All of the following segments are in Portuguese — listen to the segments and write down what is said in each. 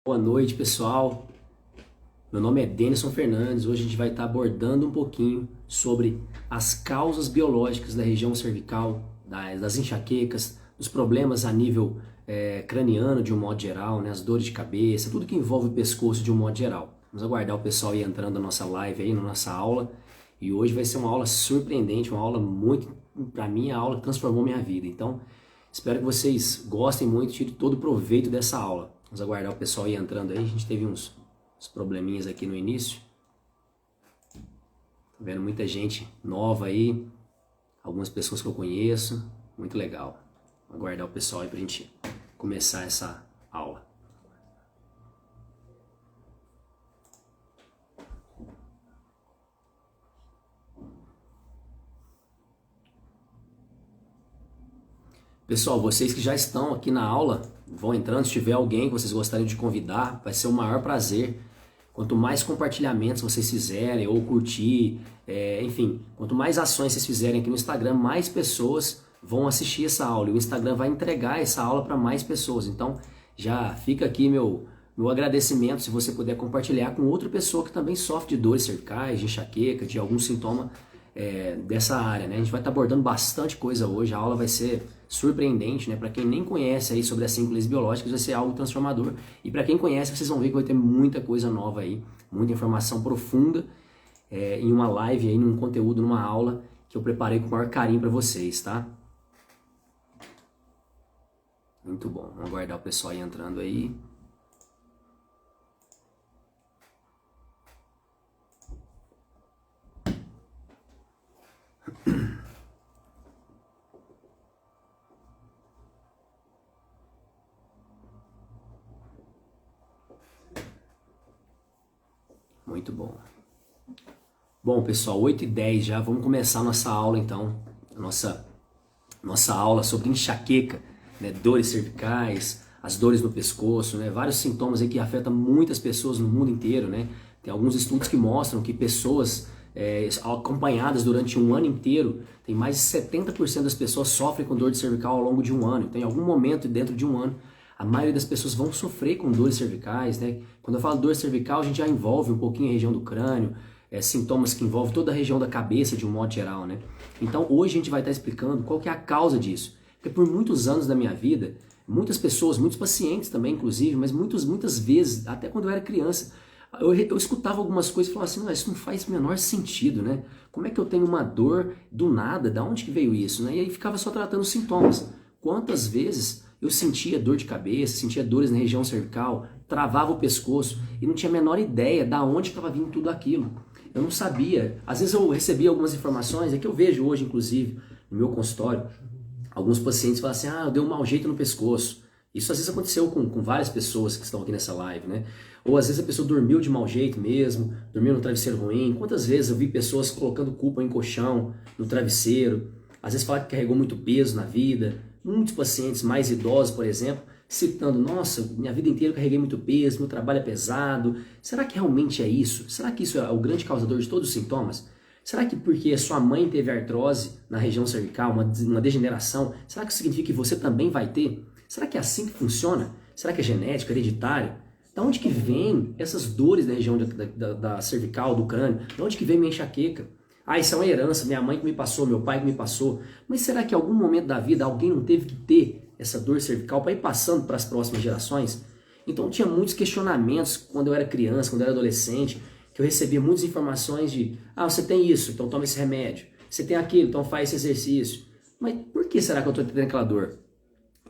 Boa noite, pessoal. Meu nome é Denison Fernandes. Hoje a gente vai estar abordando um pouquinho sobre as causas biológicas da região cervical, das enxaquecas, dos problemas a nível craniano de um modo geral, né? As dores de cabeça, tudo que envolve o pescoço de um modo geral. Vamos aguardar o pessoal ir entrando na nossa live aí, na nossa aula. E hoje vai ser uma aula surpreendente, uma aula muito, para mim, a aula que transformou minha vida. Então, espero que vocês gostem muito, tirem todo o proveito dessa aula. Vamos aguardar o pessoal ir entrando aí. A gente teve uns probleminhas aqui no início. Tô vendo muita gente nova aí, algumas pessoas que eu conheço. Muito legal. Vamos aguardar o pessoal aí pra gente começar essa aula. Pessoal, vocês que já estão aqui na aula, vão entrando. Se tiver alguém que vocês gostariam de convidar, vai ser o maior prazer. Quanto mais compartilhamentos vocês fizerem ou curtir, enfim, quanto mais ações vocês fizerem aqui no Instagram, mais pessoas vão assistir essa aula. E o Instagram vai entregar essa aula para mais pessoas. Então, já fica aqui meu agradecimento se você puder compartilhar com outra pessoa que também sofre de dores cervicais, de enxaqueca, de algum sintoma dessa área, né? A gente vai estar abordando bastante coisa hoje. A aula vai ser surpreendente, né? Para quem nem conhece aí sobre as 5 leis biológicas, vai ser algo transformador. E para quem conhece, vocês vão ver que vai ter muita coisa nova aí, muita informação profunda em uma live aí, num conteúdo, numa aula que eu preparei com o maior carinho para vocês, tá? Muito bom. Vamos aguardar o pessoal aí entrando aí. Muito bom. Bom, pessoal, 8h10 já, vamos começar a nossa aula então. Nossa aula sobre enxaqueca, né? Dores cervicais, as dores no pescoço, né? Vários sintomas aí que afetam muitas pessoas no mundo inteiro, né? Tem alguns estudos que mostram que pessoas acompanhadas durante um ano inteiro, tem mais de 70% das pessoas sofrem com dor de cervical ao longo de um ano. Então, em algum momento dentro de um ano, a maioria das pessoas vão sofrer com dores cervicais, né? Quando eu falo dor cervical, a gente já envolve um pouquinho a região do crânio, sintomas que envolvem toda a região da cabeça de um modo geral, né? Então hoje a gente vai estar explicando qual que é a causa disso. Porque por muitos anos da minha vida, muitas pessoas, muitos pacientes também inclusive, mas muitas vezes, até quando eu era criança, eu escutava algumas coisas e falava assim, não, isso não faz o menor sentido, né? Como é que eu tenho uma dor do nada? Da onde que veio isso, né? E aí ficava só tratando os sintomas. Quantas vezes eu sentia dor de cabeça, sentia dores na região cervical, travava o pescoço e não tinha a menor ideia da onde estava vindo tudo aquilo. Eu não sabia. Às vezes eu recebia algumas informações, que eu vejo hoje, inclusive, no meu consultório, alguns pacientes falam assim, eu dei um mau jeito no pescoço. Isso às vezes aconteceu com várias pessoas que estão aqui nessa live, né? Ou às vezes a pessoa dormiu de mau jeito mesmo, dormiu no travesseiro ruim. Quantas vezes eu vi pessoas colocando culpa em colchão, no travesseiro, às vezes falaram que carregou muito peso na vida. Muitos pacientes mais idosos, por exemplo, citando, nossa, minha vida inteira eu carreguei muito peso, meu trabalho é pesado. Será que realmente é isso? Será que isso é o grande causador de todos os sintomas? Será que porque a sua mãe teve artrose na região cervical, uma degeneração, será que isso significa que você também vai ter? Será que é assim que funciona? Será que é genético, hereditário? Da onde que vem essas dores na região da cervical, do crânio? Da onde que vem minha enxaqueca? Isso é uma herança, minha mãe que me passou, meu pai que me passou. Mas será que em algum momento da vida alguém não teve que ter essa dor cervical para ir passando para as próximas gerações? Então tinha muitos questionamentos quando eu era criança, quando eu era adolescente, que eu recebia muitas informações de, você tem isso, então toma esse remédio. Você tem aquilo, então faz esse exercício. Mas por que será que eu estou tendo aquela dor?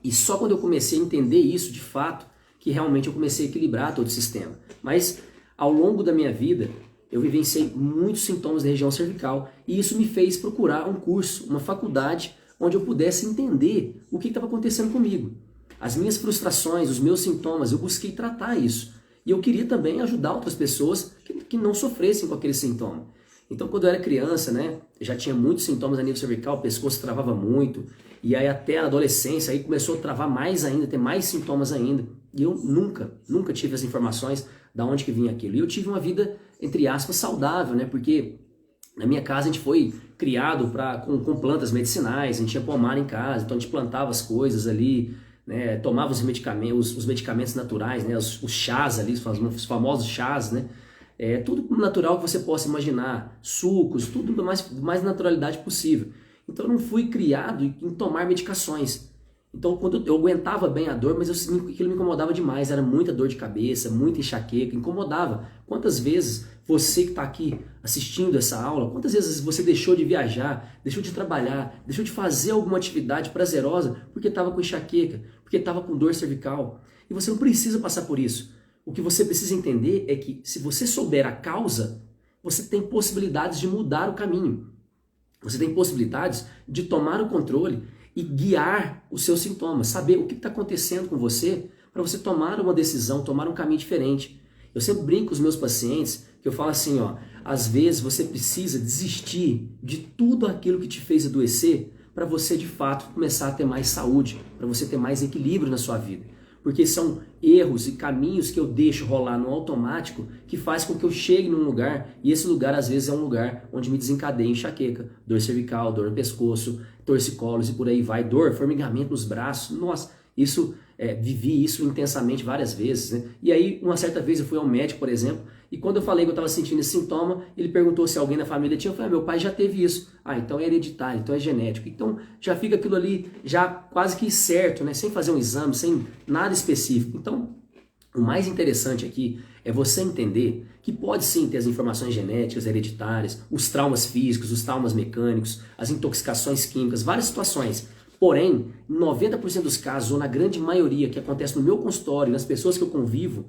E só quando eu comecei a entender isso de fato, que realmente eu comecei a equilibrar todo o sistema. Mas ao longo da minha vida, eu vivenciei muitos sintomas da região cervical e isso me fez procurar um curso, uma faculdade, onde eu pudesse entender o que estava acontecendo comigo. As minhas frustrações, os meus sintomas, eu busquei tratar isso. E eu queria também ajudar outras pessoas que não sofressem com aquele sintoma. Então, quando eu era criança, né, já tinha muitos sintomas a nível cervical, o pescoço travava muito, e aí até a adolescência aí começou a travar mais ainda, ter mais sintomas ainda. E eu nunca tive as informações da onde que vinha aquilo. E eu tive uma vida, entre aspas, saudável, né, porque na minha casa a gente foi criado com plantas medicinais, a gente tinha pomar em casa, então a gente plantava as coisas ali, né? Tomava os medicamentos naturais, né? Os chás ali, os famosos chás, né? Tudo natural que você possa imaginar, sucos, tudo do mais naturalidade possível. Então eu não fui criado em tomar medicações. Então quando eu aguentava bem a dor, mas aquilo me incomodava demais, era muita dor de cabeça, muita enxaqueca, incomodava. Quantas vezes você que está aqui assistindo essa aula, quantas vezes você deixou de viajar, deixou de trabalhar, deixou de fazer alguma atividade prazerosa porque estava com enxaqueca, porque estava com dor cervical? E você não precisa passar por isso. O que você precisa entender é que se você souber a causa, você tem possibilidades de mudar o caminho. Você tem possibilidades de tomar o controle e guiar os seus sintomas, saber o que está acontecendo com você para você tomar uma decisão, tomar um caminho diferente. Eu sempre brinco com os meus pacientes que eu falo assim, ó, às vezes você precisa desistir de tudo aquilo que te fez adoecer para você de fato começar a ter mais saúde, para você ter mais equilíbrio na sua vida. Porque são erros e caminhos que eu deixo rolar no automático que faz com que eu chegue num lugar, e esse lugar às vezes é um lugar onde me desencadeia enxaqueca, dor cervical, dor no pescoço, torcicolos e por aí vai, dor, formigamento nos braços. Nossa, vivi isso intensamente várias vezes, né? E aí, uma certa vez eu fui ao médico, por exemplo, e quando eu falei que eu estava sentindo esse sintoma, ele perguntou se alguém na família tinha. Eu falei, meu pai já teve isso. Então é hereditário, então é genético. Então já fica aquilo ali já quase que certo, né? Sem fazer um exame, sem nada específico. Então, o mais interessante aqui é você entender que pode sim ter as informações genéticas, hereditárias, os traumas físicos, os traumas mecânicos, as intoxicações químicas, várias situações. Porém, em 90% dos casos, ou na grande maioria que acontece no meu consultório, nas pessoas que eu convivo,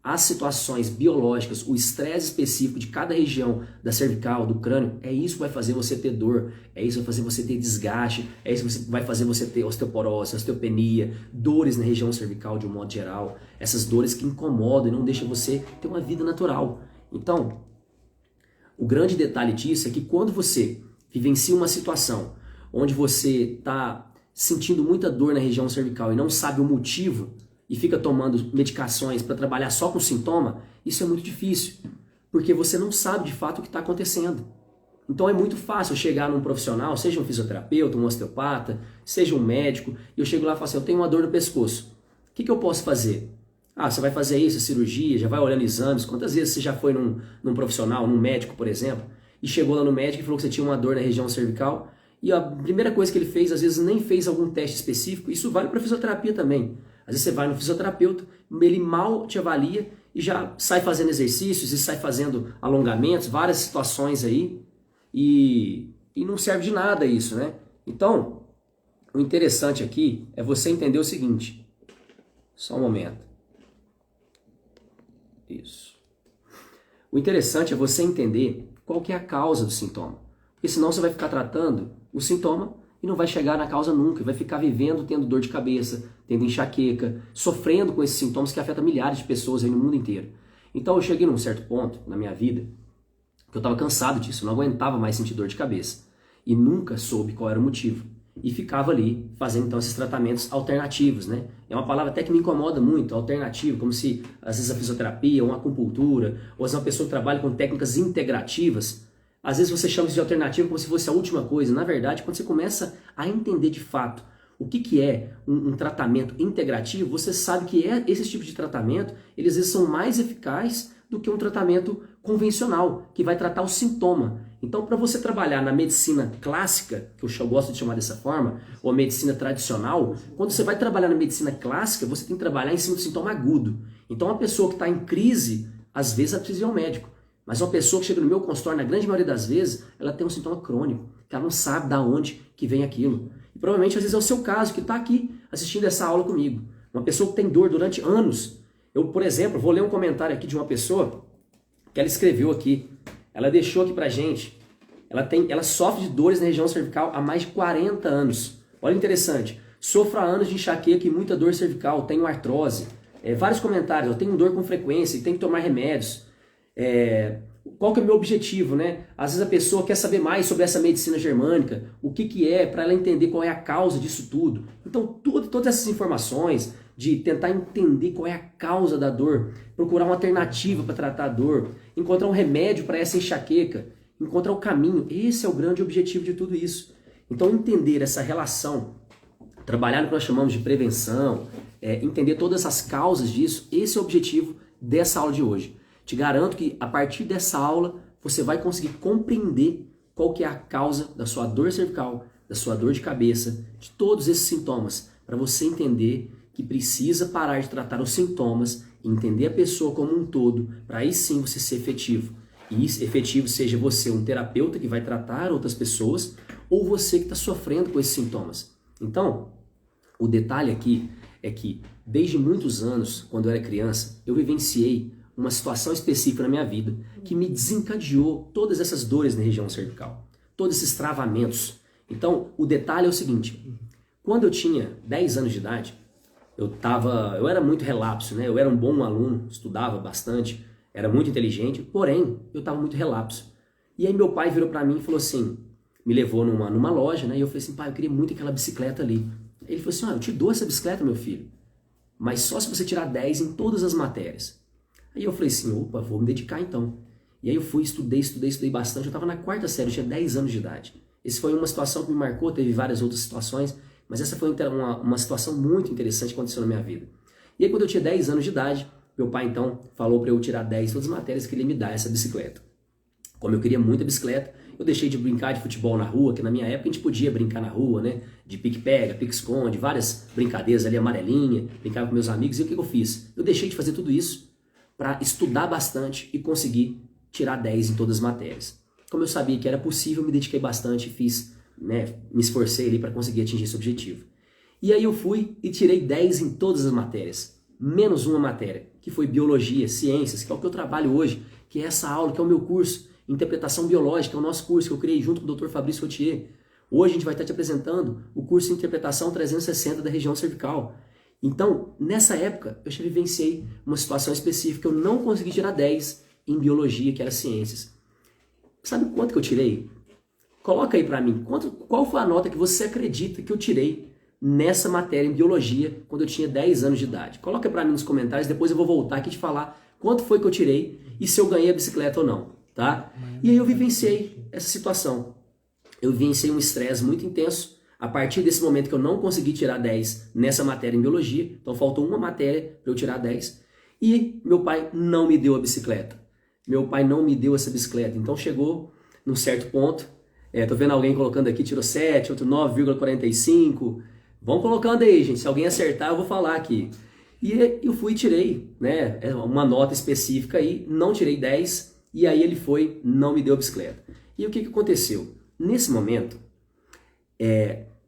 as situações biológicas, o estresse específico de cada região da cervical, do crânio, é isso que vai fazer você ter dor, é isso que vai fazer você ter desgaste, é isso que vai fazer você ter osteoporose, osteopenia, dores na região cervical de um modo geral, essas dores que incomodam e não deixam você ter uma vida natural. Então, o grande detalhe disso é que quando você vivencia uma situação onde você está sentindo muita dor na região cervical e não sabe o motivo, e fica tomando medicações para trabalhar só com sintoma, isso é muito difícil, porque você não sabe de fato o que está acontecendo. Então é muito fácil eu chegar num profissional, seja um fisioterapeuta, um osteopata, seja um médico, e eu chego lá e falo assim, eu tenho uma dor no pescoço, o que eu posso fazer? Você vai fazer isso, cirurgia, já vai olhando exames, quantas vezes você já foi num profissional, num médico, por exemplo, e chegou lá no médico e falou que você tinha uma dor na região cervical, e a primeira coisa que ele fez, às vezes nem fez algum teste específico, isso vale para fisioterapia também. Às vezes você vai no fisioterapeuta, ele mal te avalia e já sai fazendo exercícios e sai fazendo alongamentos, várias situações aí, e não serve de nada isso, né? Então, o interessante aqui é você entender o seguinte. Só um momento. Isso. O interessante é você entender qual que é a causa do sintoma. Porque senão você vai ficar tratando o sintoma e não vai chegar na causa nunca, vai ficar vivendo tendo dor de cabeça, tendo enxaqueca, sofrendo com esses sintomas que afetam milhares de pessoas aí no mundo inteiro. Então eu cheguei num certo ponto na minha vida que eu estava cansado disso, eu não aguentava mais sentir dor de cabeça e nunca soube qual era o motivo. E ficava ali fazendo então esses tratamentos alternativos, né? É uma palavra até que me incomoda muito, alternativo, como se às vezes a fisioterapia, ou uma acupuntura, ou às vezes uma pessoa que trabalha com técnicas integrativas, às vezes você chama isso de alternativa como se fosse a última coisa. Na verdade, quando você começa a entender de fato o que é um tratamento integrativo, você sabe que esses tipos de tratamento, eles às vezes são mais eficazes do que um tratamento convencional, que vai tratar o sintoma. Então, para você trabalhar na medicina clássica, que eu gosto de chamar dessa forma, ou a medicina tradicional, quando você vai trabalhar na medicina clássica, você tem que trabalhar em cima do sintoma agudo. Então, uma pessoa que está em crise, às vezes ela precisa ir ao médico. Mas uma pessoa que chega no meu consultório, na grande maioria das vezes, ela tem um sintoma crônico, que ela não sabe de onde que vem aquilo. E provavelmente, às vezes, é o seu caso, que está aqui assistindo essa aula comigo. Uma pessoa que tem dor durante anos. Eu, por exemplo, vou ler um comentário aqui de uma pessoa que ela escreveu aqui. Ela deixou aqui pra gente. Ela sofre de dores na região cervical há mais de 40 anos. Olha que interessante. Sofro há anos de enxaqueca e muita dor cervical. Tenho artrose. Vários comentários. Eu tenho dor com frequência e tenho que tomar remédios. Qual que é o meu objetivo, né? Às vezes a pessoa quer saber mais sobre essa medicina germânica, o que é, para ela entender qual é a causa disso tudo. Então, todas essas informações de tentar entender qual é a causa da dor, procurar uma alternativa para tratar a dor, encontrar um remédio para essa enxaqueca, encontrar o caminho, esse é o grande objetivo de tudo isso. Então, entender essa relação trabalhar no que nós chamamos de prevenção, entender todas as causas disso. Esse é o objetivo dessa aula de hoje. Te garanto que a partir dessa aula você vai conseguir compreender qual que é a causa da sua dor cervical, da sua dor de cabeça, de todos esses sintomas, para você entender que precisa parar de tratar os sintomas e entender a pessoa como um todo, para aí sim você ser efetivo. E efetivo seja você um terapeuta que vai tratar outras pessoas ou você que está sofrendo com esses sintomas. Então, o detalhe aqui é que desde muitos anos, quando eu era criança, eu vivenciei uma situação específica na minha vida que me desencadeou todas essas dores na região cervical, todos esses travamentos. Então, o detalhe é o seguinte, quando eu tinha 10 anos de idade, eu era muito relapso, né? Eu era um bom aluno, estudava bastante, era muito inteligente, porém, eu estava muito relapso. E aí meu pai virou para mim e falou assim, me levou numa loja, né? E eu falei assim, pai, eu queria muito aquela bicicleta ali. Ele falou assim, eu te dou essa bicicleta, meu filho, mas só se você tirar 10 em todas as matérias. Aí eu falei assim, opa, vou me dedicar então. E aí eu fui, estudei bastante, eu estava na 4ª série, eu tinha 10 anos de idade. Essa foi uma situação que me marcou, teve várias outras situações, mas essa foi uma situação muito interessante que aconteceu na minha vida. E aí quando eu tinha 10 anos de idade, meu pai então falou para eu tirar 10 em todas as matérias que ele ia me dar essa bicicleta. Como eu queria muito a bicicleta, eu deixei de brincar de futebol na rua, que na minha época a gente podia brincar na rua, né? De pique-pega, pique-esconde, várias brincadeiras ali, amarelinha, brincava com meus amigos. E o que eu fiz? Eu deixei de fazer tudo isso para estudar bastante e conseguir tirar 10 em todas as matérias. Como eu sabia que era possível, eu me dediquei bastante e fiz, né? Me esforcei ali para conseguir atingir esse objetivo. E aí eu fui e tirei 10 em todas as matérias, menos uma matéria, que foi biologia, ciências, que é o que eu trabalho hoje, que é essa aula, que é o meu curso, interpretação biológica, é o nosso curso que eu criei junto com o Dr. Fabrício Rotier. Hoje a gente vai estar te apresentando o curso de interpretação 360 da região cervical. Então, nessa época, eu já vivenciei uma situação específica, eu não consegui tirar 10 em biologia, que era ciências. Sabe quanto que eu tirei? Coloca aí pra mim, qual foi a nota que você acredita que eu tirei nessa matéria em biologia quando eu tinha 10 anos de idade? Coloca pra mim nos comentários, depois eu vou voltar aqui e te falar quanto foi que eu tirei e se eu ganhei a bicicleta ou não, tá? E aí eu vivenciei essa situação. Eu vivenciei um estresse muito intenso a partir desse momento que eu não consegui tirar 10 nessa matéria em biologia, então faltou uma matéria para eu tirar 10, e meu pai não me deu a bicicleta. Meu pai não me deu essa bicicleta, então chegou num certo ponto, tô vendo alguém colocando aqui, tirou 7, outro 9,45, vão colocando aí, gente, se alguém acertar eu vou falar aqui. E eu fui e tirei, né, uma nota específica aí, não tirei 10, e aí ele foi, não me deu a bicicleta. E o que aconteceu? Nesse momento,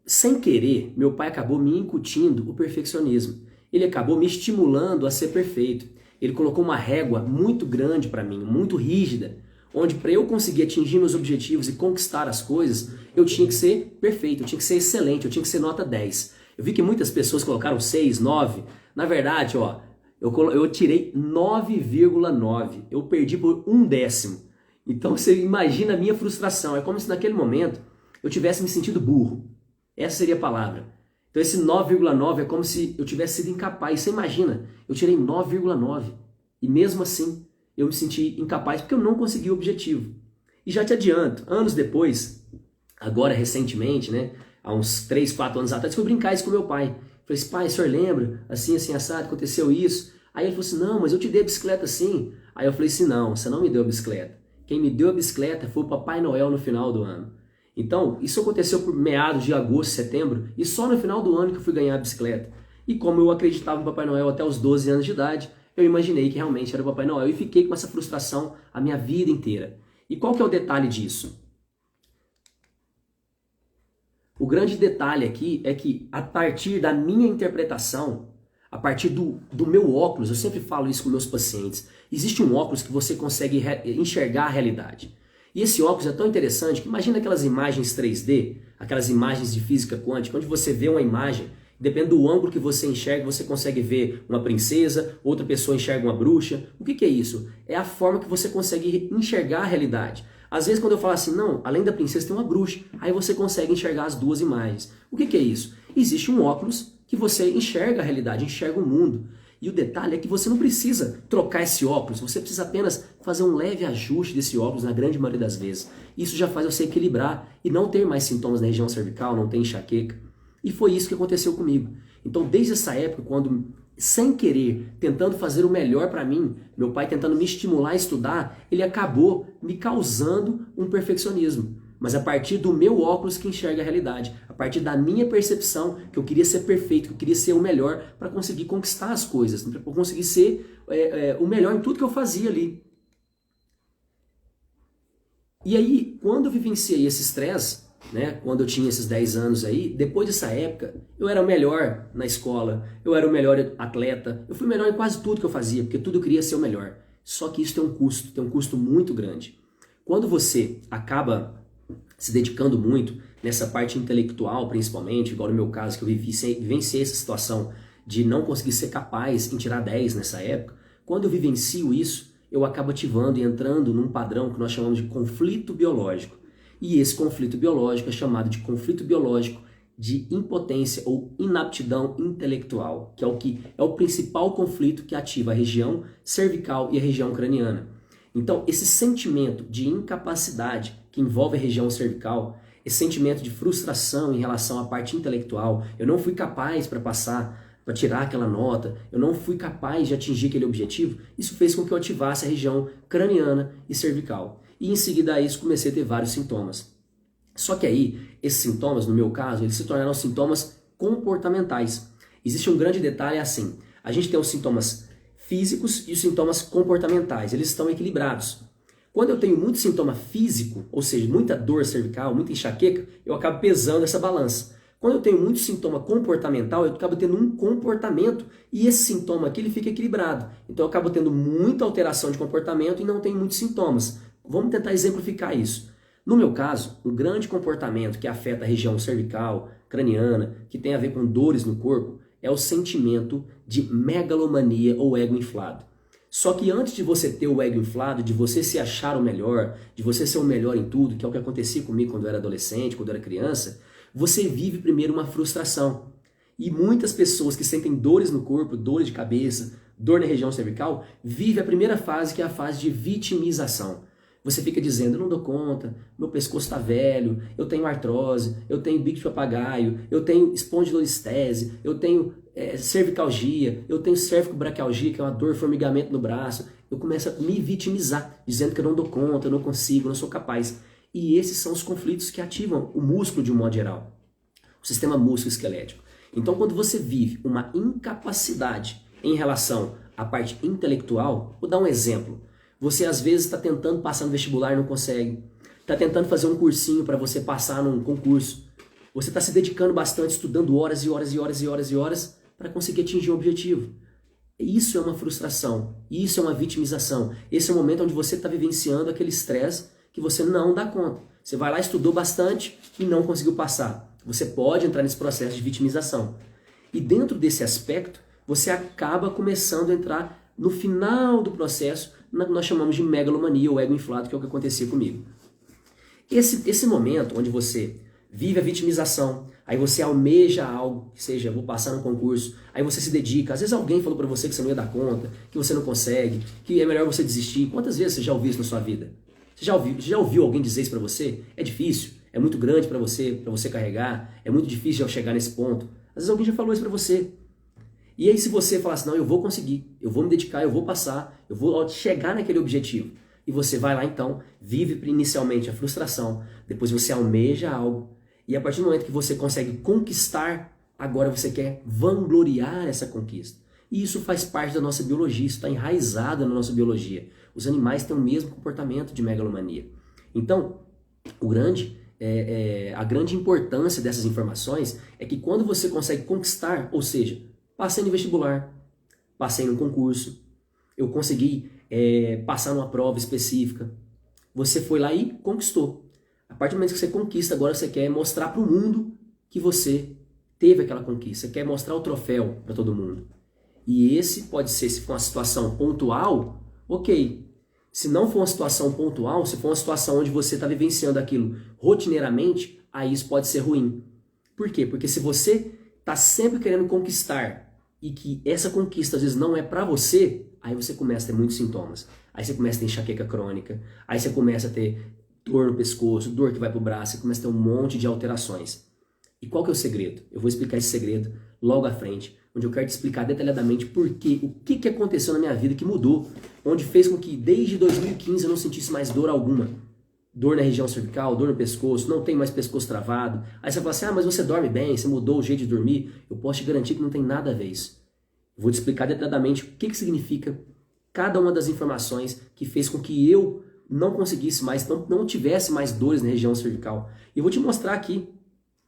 sem querer, meu pai acabou me incutindo o perfeccionismo. Ele acabou me estimulando a ser perfeito. Ele colocou uma régua muito grande para mim, muito rígida, onde para eu conseguir atingir meus objetivos e conquistar as coisas, eu tinha que ser perfeito, eu tinha que ser excelente, eu tinha que ser nota 10. Eu vi que muitas pessoas colocaram 6, 9. Na verdade, ó, eu tirei 9,9. Eu perdi por 1/10. Então você imagina a minha frustração. É como se naquele momento eu tivesse me sentido burro. Essa seria a palavra. Então esse 9,9 é como se eu tivesse sido incapaz. Você imagina, eu tirei 9,9 e mesmo assim eu me senti incapaz porque eu não consegui o objetivo. E já te adianto, anos depois, agora recentemente, né, há uns 3, 4 anos atrás, fui brincar isso com meu pai. Falei assim, pai, o senhor lembra? Assim, assado, aconteceu isso. Aí ele falou assim, não, mas eu te dei a bicicleta sim. Aí eu falei assim, não, você não me deu a bicicleta. Quem me deu a bicicleta foi o Papai Noel no final do ano. Então, isso aconteceu por meados de agosto, setembro, e só no final do ano que eu fui ganhar a bicicleta. E como eu acreditava no Papai Noel até os 12 anos de idade, eu imaginei que realmente era o Papai Noel e fiquei com essa frustração a minha vida inteira. E qual que é o detalhe disso? O grande detalhe aqui é que a partir da minha interpretação, a partir do meu óculos, eu sempre falo isso com meus pacientes, existe um óculos que você consegue enxergar a realidade. E esse óculos é tão interessante que imagina aquelas imagens 3D, aquelas imagens de física quântica, onde você vê uma imagem, dependendo do ângulo que você enxerga, você consegue ver uma princesa, outra pessoa enxerga uma bruxa. O que é isso? É a forma que você consegue enxergar a realidade. Às vezes quando eu falo assim, não, além da princesa tem uma bruxa, aí você consegue enxergar as duas imagens. O que é isso? Existe um óculos que você enxerga a realidade, enxerga o mundo. E o detalhe é que você não precisa trocar esse óculos, você precisa apenas fazer um leve ajuste desse óculos na grande maioria das vezes. Isso já faz você equilibrar e não ter mais sintomas na região cervical, não ter enxaqueca. E foi isso que aconteceu comigo. Então, desde essa época, quando, sem querer, tentando fazer o melhor para mim, meu pai tentando me estimular a estudar, ele acabou me causando um perfeccionismo. Mas a partir do meu óculos que enxerga a realidade, a partir da minha percepção, que eu queria ser perfeito, que eu queria ser o melhor para conseguir conquistar as coisas, para conseguir ser o melhor em tudo que eu fazia ali. E aí, quando eu vivenciei esse estresse, né, quando eu tinha esses 10 anos aí, depois dessa época, eu era o melhor na escola, eu era o melhor atleta, eu fui melhor em quase tudo que eu fazia, porque tudo eu queria ser o melhor. Só que isso tem um custo muito grande. Quando você acaba se dedicando muito nessa parte intelectual, principalmente, igual no meu caso, que eu vivenciei essa situação de não conseguir ser capaz em tirar 10 nessa época, quando eu vivencio isso, eu acabo ativando e entrando num padrão que nós chamamos de conflito biológico. E esse conflito biológico é chamado de conflito biológico de impotência ou inaptidão intelectual, que é o principal conflito que ativa a região cervical e a região craniana. Então, esse sentimento de incapacidade que envolve a região cervical, esse sentimento de frustração em relação à parte intelectual, eu não fui capaz para passar, para tirar aquela nota, eu não fui capaz de atingir aquele objetivo, isso fez com que eu ativasse a região craniana e cervical. E em seguida a isso comecei a ter vários sintomas. Só que aí, esses sintomas, no meu caso, eles se tornaram sintomas comportamentais. Existe um grande detalhe assim, a gente tem os sintomas físicos e os sintomas comportamentais, eles estão equilibrados. Quando eu tenho muito sintoma físico, ou seja, muita dor cervical, muita enxaqueca, eu acabo pesando essa balança. Quando eu tenho muito sintoma comportamental, eu acabo tendo um comportamento e esse sintoma aqui ele fica equilibrado. Então eu acabo tendo muita alteração de comportamento e não tenho muitos sintomas. Vamos tentar exemplificar isso. No meu caso, um grande comportamento que afeta a região cervical, craniana, que tem a ver com dores no corpo, é o sentimento de megalomania ou ego inflado. Só que antes de você ter o ego inflado, de você se achar o melhor, de você ser o melhor em tudo, que é o que acontecia comigo quando eu era adolescente, quando eu era criança, você vive primeiro uma frustração. E muitas pessoas que sentem dores no corpo, dores de cabeça, dor na região cervical, vivem a primeira fase, que é a fase de vitimização. Você fica dizendo, eu não dou conta, meu pescoço está velho, eu tenho artrose, eu tenho bico de papagaio, eu tenho espondilolistese, eu tenho cervicalgia, eu tenho cervicobraquialgia, que é uma dor, formigamento no braço. Eu começo a me vitimizar, dizendo que eu não dou conta, eu não consigo, eu não sou capaz. E esses são os conflitos que ativam o músculo de um modo geral, o sistema músculo-esquelético. Então, quando você vive uma incapacidade em relação à parte intelectual, vou dar um exemplo. Você às vezes está tentando passar no vestibular e não consegue. Está tentando fazer um cursinho para você passar num concurso. Você está se dedicando bastante, estudando horas e horas e horas e horas e horas para conseguir atingir um objetivo. Isso é uma frustração. Isso é uma vitimização. Esse é o momento onde você está vivenciando aquele estresse que você não dá conta. Você vai lá, estudou bastante e não conseguiu passar. Você pode entrar nesse processo de vitimização. E dentro desse aspecto, você acaba começando a entrar no final do processo, nós chamamos de megalomania ou ego inflado, que é o que acontecia comigo. Esse momento onde você vive a vitimização, aí você almeja algo, que seja, vou passar no concurso, aí você se dedica, às vezes alguém falou para você que você não ia dar conta, que você não consegue, que é melhor você desistir. Quantas vezes você já ouviu isso na sua vida? Você já ouviu alguém dizer isso para você? É difícil, é muito grande para você carregar, é muito difícil chegar nesse ponto. Às vezes alguém já falou isso para você. E aí se você falar assim, não, eu vou conseguir, eu vou me dedicar, eu vou passar, eu vou chegar naquele objetivo. E você vai lá então, vive inicialmente a frustração, depois você almeja algo, e a partir do momento que você consegue conquistar, agora você quer vangloriar essa conquista. E isso faz parte da nossa biologia, isso está enraizado na nossa biologia. Os animais têm o mesmo comportamento de megalomania. Então, a grande importância dessas informações é que quando você consegue conquistar, ou seja, passei no vestibular, passei num concurso, eu consegui passar numa prova específica, você foi lá e conquistou. A partir do momento que você conquista, agora você quer mostrar para o mundo que você teve aquela conquista, você quer mostrar o troféu para todo mundo. E esse pode ser, se for uma situação pontual, ok. Se não for uma situação pontual, se for uma situação onde você está vivenciando aquilo rotineiramente, aí isso pode ser ruim. Por quê? Porque se você está sempre querendo conquistar e que essa conquista às vezes não é para você, aí você começa a ter muitos sintomas. Aí você começa a ter enxaqueca crônica, aí você começa a ter dor no pescoço, dor que vai para o braço, você começa a ter um monte de alterações. E qual que é o segredo? Eu vou explicar esse segredo logo à frente, onde eu quero te explicar detalhadamente o que aconteceu na minha vida que mudou, onde fez com que desde 2015 eu não sentisse mais dor alguma. Dor na região cervical, dor no pescoço, não tem mais pescoço travado. Aí você fala assim, mas você dorme bem, você mudou o jeito de dormir. Eu posso te garantir que não tem nada a ver isso. Eu vou te explicar detalhadamente o que significa cada uma das informações que fez com que eu não conseguisse mais, não tivesse mais dores na região cervical. E eu vou te mostrar aqui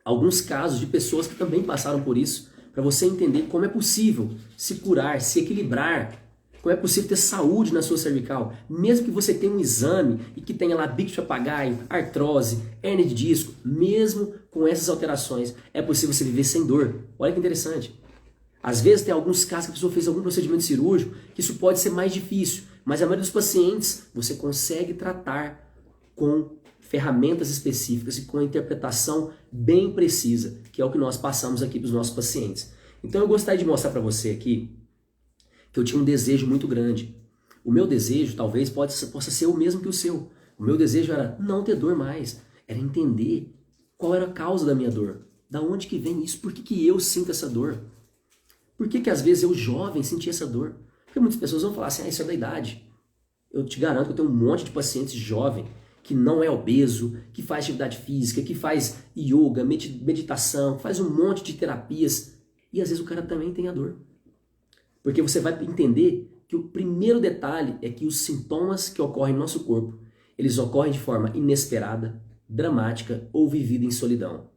alguns casos de pessoas que também passaram por isso, para você entender como é possível se curar, se equilibrar, como é possível ter saúde na sua cervical, mesmo que você tenha um exame e que tenha lá bico de papagaio, artrose, hérnia de disco, mesmo com essas alterações, é possível você viver sem dor. Olha que interessante. Às vezes tem alguns casos que a pessoa fez algum procedimento cirúrgico que isso pode ser mais difícil, mas a maioria dos pacientes você consegue tratar com ferramentas específicas e com a interpretação bem precisa, que é o que nós passamos aqui para os nossos pacientes. Então eu gostaria de mostrar para você aqui que eu tinha um desejo muito grande. O meu desejo talvez possa ser o mesmo que o seu. O meu desejo era não ter dor mais, era entender qual era a causa da minha dor, da onde que vem isso, por que eu sinto essa dor. Por que às vezes eu jovem senti essa dor? Porque muitas pessoas vão falar assim, isso é da idade. Eu te garanto que eu tenho um monte de pacientes jovens que não é obeso, que faz atividade física, que faz yoga, meditação, faz um monte de terapias. E às vezes o cara também tem a dor. Porque você vai entender que o primeiro detalhe é que os sintomas que ocorrem no nosso corpo, eles ocorrem de forma inesperada, dramática ou vivida em solidão.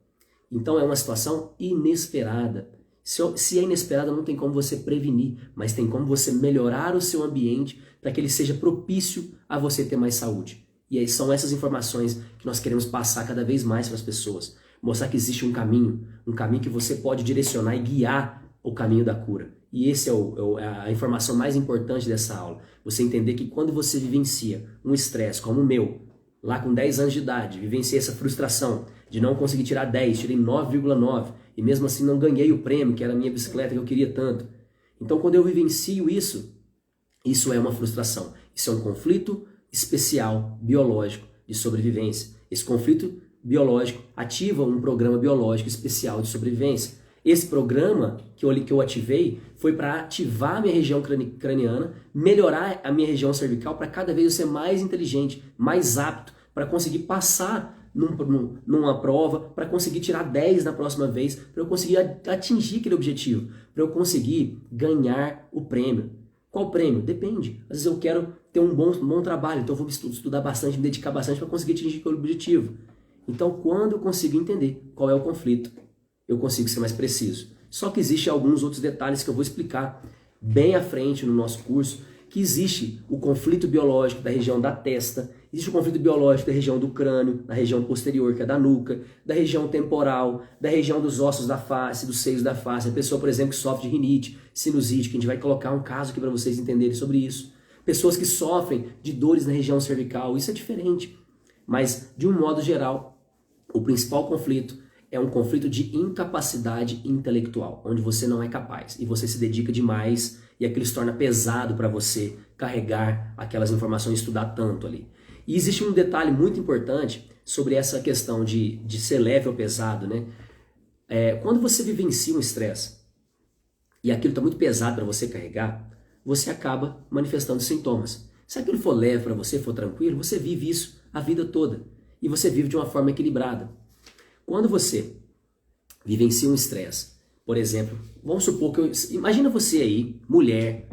Então é uma situação inesperada. Se é inesperada, não tem como você prevenir, mas tem como você melhorar o seu ambiente para que ele seja propício a você ter mais saúde. E aí são essas informações que nós queremos passar cada vez mais para as pessoas. Mostrar que existe um caminho que você pode direcionar e guiar o caminho da cura. E esse é a informação mais importante dessa aula. Você entender que quando você vivencia um estresse como o meu, lá com 10 anos de idade, vivenciei essa frustração de não conseguir tirar 10, tirei 9,9 e mesmo assim não ganhei o prêmio, que era a minha bicicleta que eu queria tanto. Então quando eu vivencio isso é uma frustração. Isso é um conflito especial, biológico, de sobrevivência. Esse conflito biológico ativa um programa biológico especial de sobrevivência. Esse programa que eu ativei foi para ativar a minha região craniana, melhorar a minha região cervical para cada vez eu ser mais inteligente, mais apto, para conseguir passar numa prova, para conseguir tirar 10 na próxima vez, para eu conseguir atingir aquele objetivo, para eu conseguir ganhar o prêmio. Qual prêmio? Depende. Às vezes eu quero ter um bom trabalho, então eu vou estudar bastante, me dedicar bastante para conseguir atingir aquele objetivo. Então quando eu consigo entender qual é o conflito, eu consigo ser mais preciso. Só que existem alguns outros detalhes que eu vou explicar bem à frente no nosso curso, que existe o conflito biológico da região da testa, existe o conflito biológico da região do crânio, da região posterior, que é da nuca, da região temporal, da região dos ossos da face, dos seios da face. A pessoa, por exemplo, que sofre de rinite, sinusite, que a gente vai colocar um caso aqui para vocês entenderem sobre isso. Pessoas que sofrem de dores na região cervical, isso é diferente. Mas, de um modo geral, o principal conflito é um conflito de incapacidade intelectual, onde você não é capaz e você se dedica demais e aquilo se torna pesado para você carregar aquelas informações e estudar tanto ali. E existe um detalhe muito importante sobre essa questão de ser leve ou pesado, né? Quando você vivencia um estresse e aquilo está muito pesado para você carregar, você acaba manifestando sintomas. Se aquilo for leve para você, for tranquilo, você vive isso a vida toda e você vive de uma forma equilibrada. Quando você vivencia um estresse, por exemplo, vamos supor imagina você aí, mulher,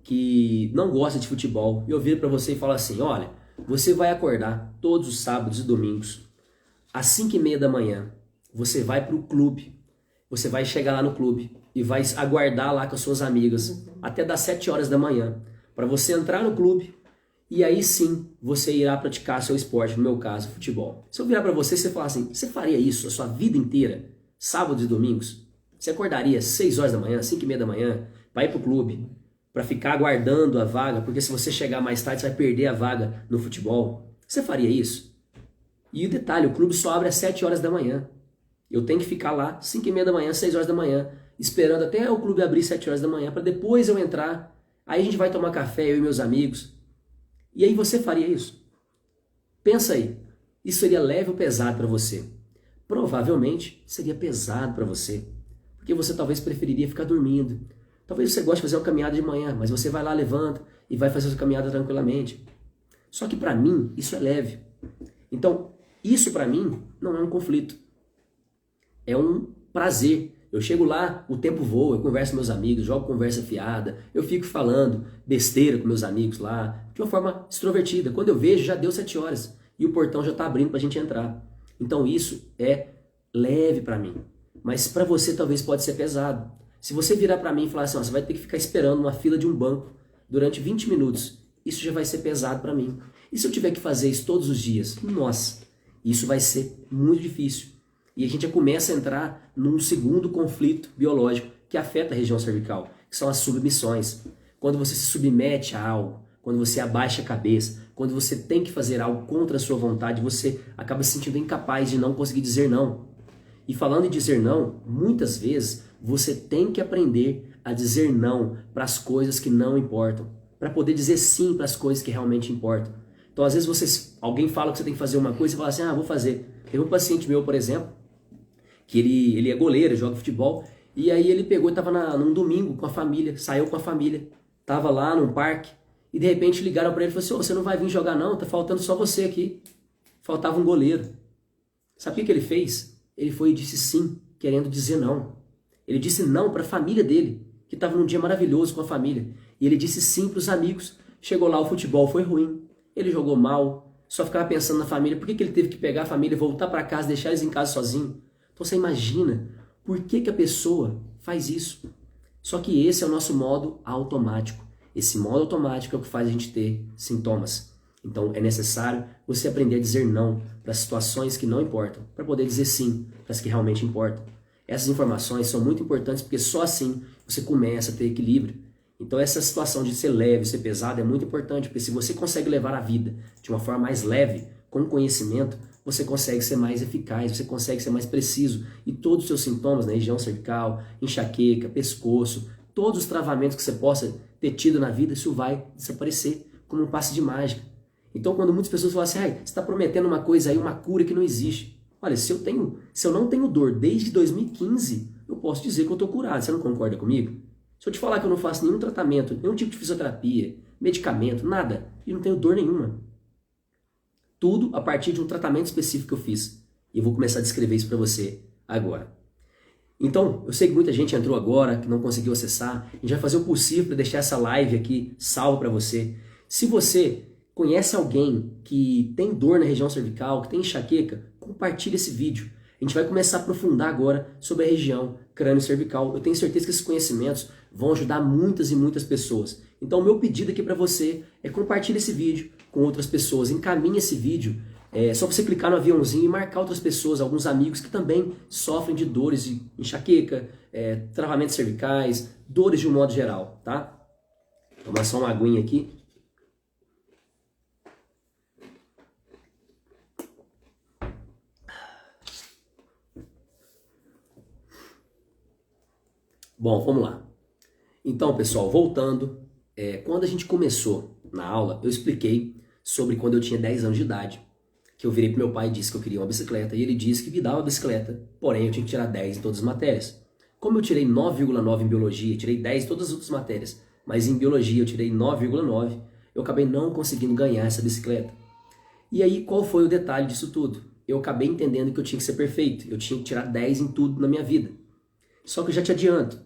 que não gosta de futebol, e eu viro para você e falo assim, olha, você vai acordar todos os sábados e domingos, às 5h30 da manhã, você vai para o clube, você vai chegar lá no clube e vai aguardar lá com as suas amigas até das 7 horas da manhã, para você entrar no clube, e aí sim, você irá praticar seu esporte, no meu caso, futebol. Se eu virar para você, você falar assim, você faria isso a sua vida inteira, sábados e domingos? Você acordaria às 6 horas da manhã, 5h30 da manhã, para ir pro clube, para ficar aguardando a vaga, porque se você chegar mais tarde, você vai perder a vaga no futebol? Você faria isso? E o detalhe, o clube só abre às 7 horas da manhã. Eu tenho que ficar lá, 5h30 da manhã, 6 horas da manhã, esperando até o clube abrir 7 horas da manhã, para depois eu entrar. Aí a gente vai tomar café, eu e meus amigos. E aí você faria isso? Pensa aí, isso seria leve ou pesado para você? provavelmente seria pesado para você, porque você talvez preferiria ficar dormindo. Talvez você goste de fazer uma caminhada de manhã, mas você vai lá, levanta e vai fazer a sua caminhada tranquilamente. Só que para mim, isso é leve. Então, isso para mim não é um conflito. É um prazer. Eu chego lá, o tempo voa, eu converso com meus amigos, jogo conversa fiada, eu fico falando besteira com meus amigos lá, de uma forma extrovertida. Quando eu vejo, já deu 7 horas e o portão já está abrindo para a gente entrar. Então isso é leve para mim. Mas para você talvez pode ser pesado. Se você virar para mim e falar assim, você vai ter que ficar esperando uma fila de um banco durante 20 minutos, isso já vai ser pesado para mim. E se eu tiver que fazer isso todos os dias? Nossa, isso vai ser muito difícil. E a gente já começa a entrar num segundo conflito biológico que afeta a região cervical, que são as submissões. Quando você se submete a algo, quando você abaixa a cabeça, quando você tem que fazer algo contra a sua vontade, você acaba se sentindo incapaz de não conseguir dizer não. E falando em dizer não, muitas vezes você tem que aprender a dizer não para as coisas que não importam, para poder dizer sim para as coisas que realmente importam. Então, às vezes alguém fala que você tem que fazer uma coisa e você fala assim, vou fazer. Teve um paciente meu, por exemplo, que ele é goleiro, joga futebol, e aí ele pegou e estava num domingo com a família, saiu com a família, estava lá num parque, e de repente ligaram para ele e falaram assim, você não vai vir jogar não, tá faltando só você aqui. Faltava um goleiro. Sabe o que ele fez? Ele foi e disse sim, querendo dizer não. Ele disse não para a família dele, que estava num dia maravilhoso com a família, e ele disse sim para os amigos. Chegou lá, o futebol foi ruim, ele jogou mal, só ficava pensando na família, por que ele teve que pegar a família, voltar para casa, deixar eles em casa sozinho? Então você imagina por que a pessoa faz isso. Só que esse é o nosso modo automático. Esse modo automático é o que faz a gente ter sintomas. Então é necessário você aprender a dizer não para situações que não importam, para poder dizer sim para as que realmente importam. Essas informações são muito importantes porque só assim você começa a ter equilíbrio. Então essa situação de ser leve, ser pesado é muito importante, porque se você consegue levar a vida de uma forma mais leve, com conhecimento, você consegue ser mais eficaz, você consegue ser mais preciso. E todos os seus sintomas na região cervical, enxaqueca, pescoço, todos os travamentos que você possa ter tido na vida, isso vai desaparecer como um passe de mágica. Então quando muitas pessoas falam assim, você está prometendo uma coisa aí, uma cura que não existe. Olha, se eu não tenho dor desde 2015, eu posso dizer que eu estou curado. Você não concorda comigo? Se eu te falar que eu não faço nenhum tratamento, nenhum tipo de fisioterapia, medicamento, nada, e não tenho dor nenhuma. Tudo a partir de um tratamento específico que eu fiz. E eu vou começar a descrever isso para você agora. Então, eu sei que muita gente entrou agora, que não conseguiu acessar. A gente vai fazer o possível para deixar essa live aqui salva para você. Se você conhece alguém que tem dor na região cervical, que tem enxaqueca, compartilhe esse vídeo. A gente vai começar a aprofundar agora sobre a região crânio-cervical. Eu tenho certeza que esses conhecimentos vão ajudar muitas e muitas pessoas. Então o meu pedido aqui para você é compartilhe esse vídeo com outras pessoas, encaminhe esse vídeo. É só você clicar no aviãozinho e marcar outras pessoas, alguns amigos que também sofrem de dores de enxaqueca, travamentos cervicais, dores de um modo geral, tá? Vou tomar só uma aguinha aqui. Bom, vamos lá. Então, pessoal, voltando, quando a gente começou na aula, eu expliquei sobre quando eu tinha 10 anos de idade, que eu virei pro meu pai e disse que eu queria uma bicicleta, e ele disse que me dava uma bicicleta, porém eu tinha que tirar 10 em todas as matérias. Como eu tirei 9,9 em biologia, tirei 10 em todas as outras matérias, mas em biologia eu tirei 9,9, eu acabei não conseguindo ganhar essa bicicleta. E aí, qual foi o detalhe disso tudo? Eu acabei entendendo que eu tinha que ser perfeito, eu tinha que tirar 10 em tudo na minha vida. Só que eu já te adianto,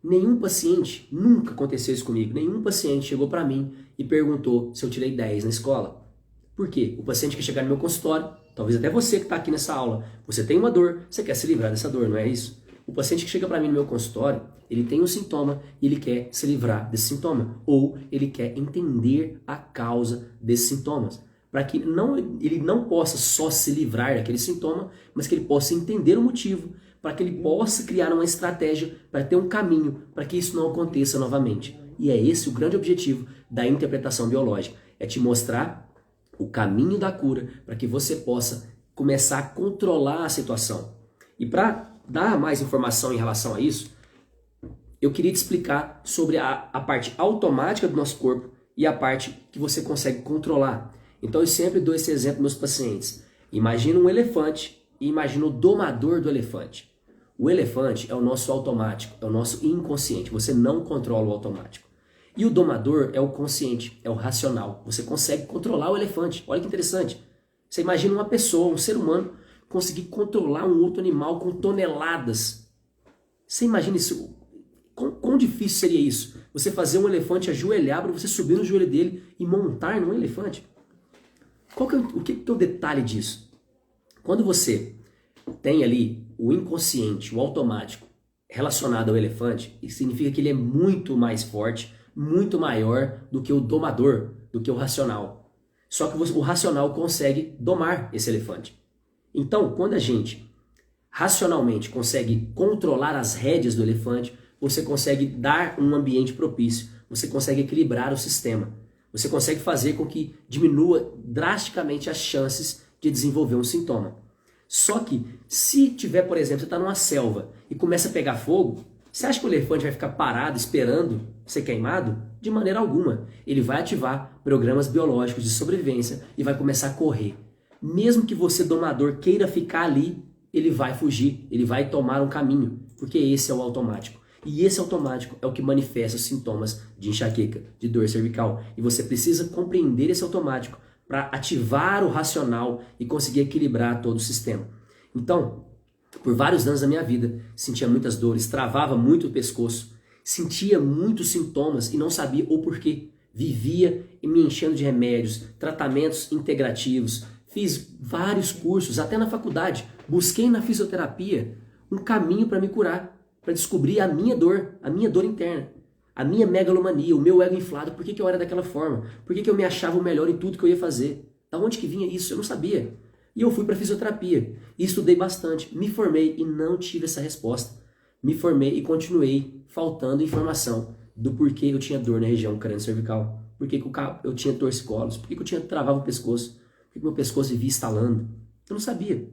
nenhum paciente, nunca aconteceu isso comigo, nenhum paciente chegou para mim e perguntou se eu tirei 10 na escola. Por quê? O paciente que chegar no meu consultório, talvez até você que está aqui nessa aula, você tem uma dor, você quer se livrar dessa dor, não é isso? O paciente que chega para mim no meu consultório, ele tem um sintoma e ele quer se livrar desse sintoma, ou ele quer entender a causa desses sintomas, para que ele não possa só se livrar daquele sintoma, mas que ele possa entender o motivo, para que ele possa criar uma estratégia, para ter um caminho, para que isso não aconteça novamente. E é esse o grande objetivo da interpretação biológica, é te mostrar o caminho da cura, para que você possa começar a controlar a situação. E para dar mais informação em relação a isso, eu queria te explicar sobre a parte automática do nosso corpo e a parte que você consegue controlar. Então eu sempre dou esse exemplo para meus pacientes. Imagina um elefante e imagina o domador do elefante. O elefante é o nosso automático, é o nosso inconsciente. Você não controla o automático. E o domador é o consciente, é o racional. Você consegue controlar o elefante. Olha que interessante. Você imagina uma pessoa, um ser humano, conseguir controlar um outro animal com toneladas. Você imagina isso? Quão difícil seria isso? Você fazer um elefante ajoelhar para você subir no joelho dele e montar num elefante? O que é o detalhe disso? Quando você tem ali o inconsciente, o automático relacionado ao elefante, isso significa que ele é muito mais forte, muito maior do que o domador, do que o racional. Só que o racional consegue domar esse elefante. Então, quando a gente racionalmente consegue controlar as rédeas do elefante, você consegue dar um ambiente propício, você consegue equilibrar o sistema, você consegue fazer com que diminua drasticamente as chances de desenvolver um sintoma. Só que, se tiver, por exemplo, você está numa selva e começa a pegar fogo, você acha que o elefante vai ficar parado esperando ser queimado? De maneira alguma. Ele vai ativar programas biológicos de sobrevivência e vai começar a correr. Mesmo que você, domador, queira ficar ali, ele vai fugir, ele vai tomar um caminho, porque esse é o automático. E esse automático é o que manifesta os sintomas de enxaqueca, de dor cervical. E você precisa compreender esse automático para ativar o racional e conseguir equilibrar todo o sistema. Então, por vários anos da minha vida, sentia muitas dores, travava muito o pescoço, sentia muitos sintomas e não sabia o porquê. Vivia me enchendo de remédios, tratamentos integrativos, fiz vários cursos, até na faculdade. Busquei na fisioterapia um caminho para me curar, para descobrir a minha dor interna, a minha megalomania, o meu ego inflado, por que eu era daquela forma, por que eu me achava o melhor em tudo que eu ia fazer, da onde que vinha isso, eu não sabia. E eu fui para fisioterapia e estudei bastante, me formei e não tive essa resposta. Me formei e continuei faltando informação do porquê eu tinha dor na região crânio-cervical, por que eu tinha torcicolos, por que eu travava o pescoço, por que meu pescoço vivia estalando. Eu não sabia.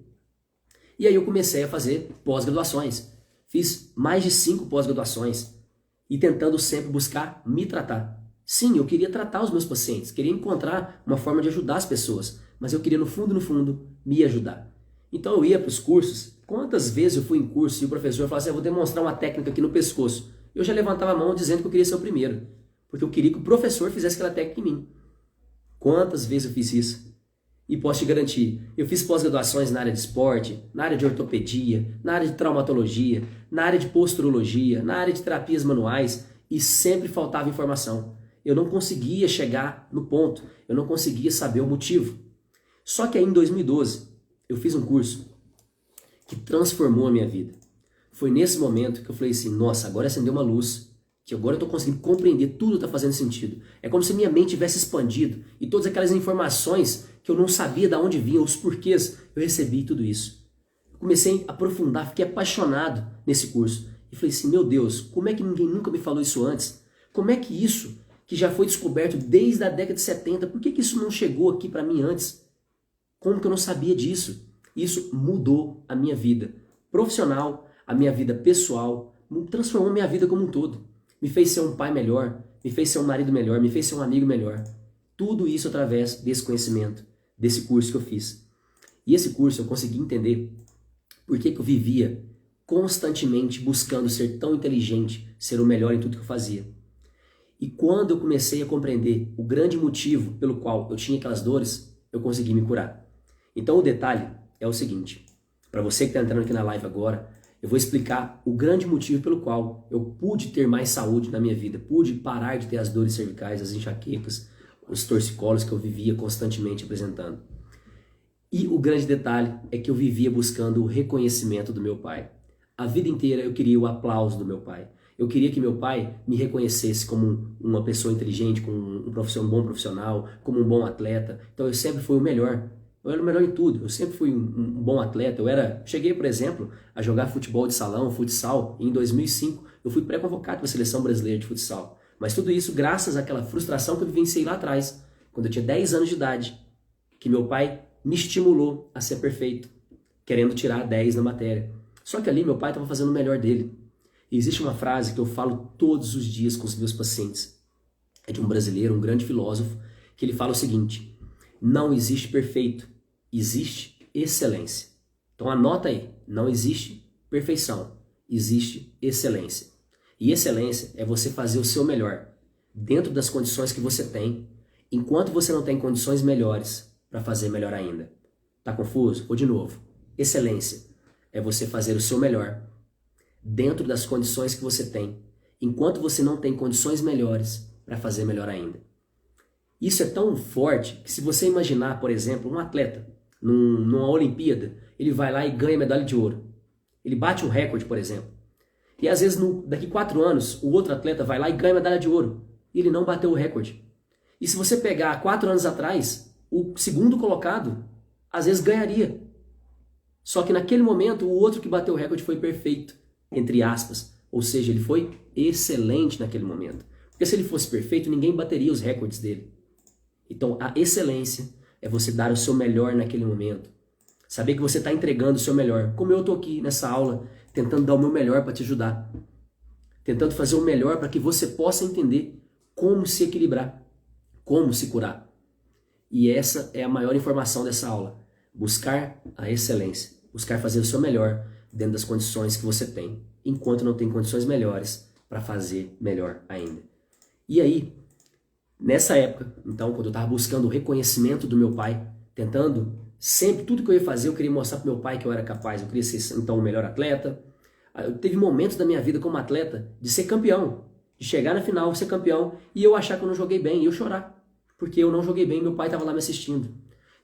E aí eu comecei a fazer pós-graduações. Fiz mais de 5 pós-graduações e tentando sempre buscar me tratar. Sim, eu queria tratar os meus pacientes, queria encontrar uma forma de ajudar as pessoas, mas eu queria no fundo, me ajudar. Então eu ia para os cursos. Quantas vezes eu fui em curso e o professor falava assim, eu vou demonstrar uma técnica aqui no pescoço. Eu já levantava a mão dizendo que eu queria ser o primeiro, porque eu queria que o professor fizesse aquela técnica em mim. Quantas vezes eu fiz isso? E posso te garantir, eu fiz pós-graduações na área de esporte, na área de ortopedia, na área de traumatologia, na área de posturologia, na área de terapias manuais e sempre faltava informação. Eu não conseguia chegar no ponto, eu não conseguia saber o motivo. Só que aí em 2012, eu fiz um curso que transformou a minha vida. Foi nesse momento que eu falei assim, nossa, agora acendeu uma luz, que agora eu estou conseguindo compreender, tudo está fazendo sentido. É como se minha mente tivesse expandido e todas aquelas informações que eu não sabia de onde vinham, os porquês, eu recebi tudo isso. Eu comecei a aprofundar, fiquei apaixonado nesse curso. E falei assim, meu Deus, como é que ninguém nunca me falou isso antes? Como é que isso, que já foi descoberto desde a década de 70, por que isso não chegou aqui para mim antes? Como que eu não sabia disso? Isso mudou a minha vida profissional, a minha vida pessoal, transformou minha vida como um todo. Me fez ser um pai melhor, me fez ser um marido melhor, me fez ser um amigo melhor. Tudo isso através desse conhecimento, desse curso que eu fiz. E esse curso eu consegui entender por que eu vivia constantemente buscando ser tão inteligente, ser o melhor em tudo que eu fazia. E quando eu comecei a compreender o grande motivo pelo qual eu tinha aquelas dores, eu consegui me curar. Então o detalhe é o seguinte, para você que está entrando aqui na live agora, eu vou explicar o grande motivo pelo qual eu pude ter mais saúde na minha vida, pude parar de ter as dores cervicais, as enxaquecas, os torcicolos que eu vivia constantemente apresentando. E o grande detalhe é que eu vivia buscando o reconhecimento do meu pai. A vida inteira eu queria o aplauso do meu pai. Eu queria que meu pai me reconhecesse como uma pessoa inteligente, como um bom profissional, como um bom atleta. Então eu sempre fui o melhor. Eu era o melhor em tudo. Eu sempre fui um bom atleta. Cheguei, por exemplo, a jogar futebol de salão, futsal. E em 2005 eu fui pré-convocado para a seleção brasileira de futsal. Mas tudo isso graças àquela frustração que eu vivenciei lá atrás, quando eu tinha 10 anos de idade, que meu pai me estimulou a ser perfeito, querendo tirar 10 na matéria. Só que ali meu pai estava fazendo o melhor dele. E existe uma frase que eu falo todos os dias com os meus pacientes. É de um brasileiro, um grande filósofo, que ele fala o seguinte: não existe perfeito, existe excelência. Então anota aí, não existe perfeição, existe excelência. E excelência é você fazer o seu melhor, dentro das condições que você tem, enquanto você não tem condições melhores para fazer melhor ainda. Tá confuso? Vou de novo. Excelência é você fazer o seu melhor, dentro das condições que você tem, enquanto você não tem condições melhores para fazer melhor ainda. Isso é tão forte que se você imaginar, por exemplo, um atleta numa Olimpíada, ele vai lá e ganha medalha de ouro. Ele bate um recorde, por exemplo. E às vezes, daqui 4 anos, o outro atleta vai lá e ganha medalha de ouro. E ele não bateu o recorde. E se você pegar 4 anos atrás, o segundo colocado, às vezes ganharia. Só que naquele momento, o outro que bateu o recorde foi perfeito, entre aspas. Ou seja, ele foi excelente naquele momento. Porque se ele fosse perfeito, ninguém bateria os recordes dele. Então, a excelência é você dar o seu melhor naquele momento. Saber que você está entregando o seu melhor. Como eu estou aqui nessa aula, tentando dar o meu melhor para te ajudar. Tentando fazer o melhor para que você possa entender como se equilibrar, como se curar. E essa é a maior informação dessa aula. Buscar a excelência. Buscar fazer o seu melhor dentro das condições que você tem, enquanto não tem condições melhores para fazer melhor ainda. E aí, nessa época, então, quando eu estava buscando o reconhecimento do meu pai, tentando sempre, tudo que eu ia fazer, eu queria mostrar para meu pai que eu era capaz, eu queria ser, então, o melhor atleta. Teve momentos da minha vida como atleta de ser campeão, de chegar na final, ser campeão, e eu achar que eu não joguei bem, e eu chorar, porque eu não joguei bem, meu pai estava lá me assistindo.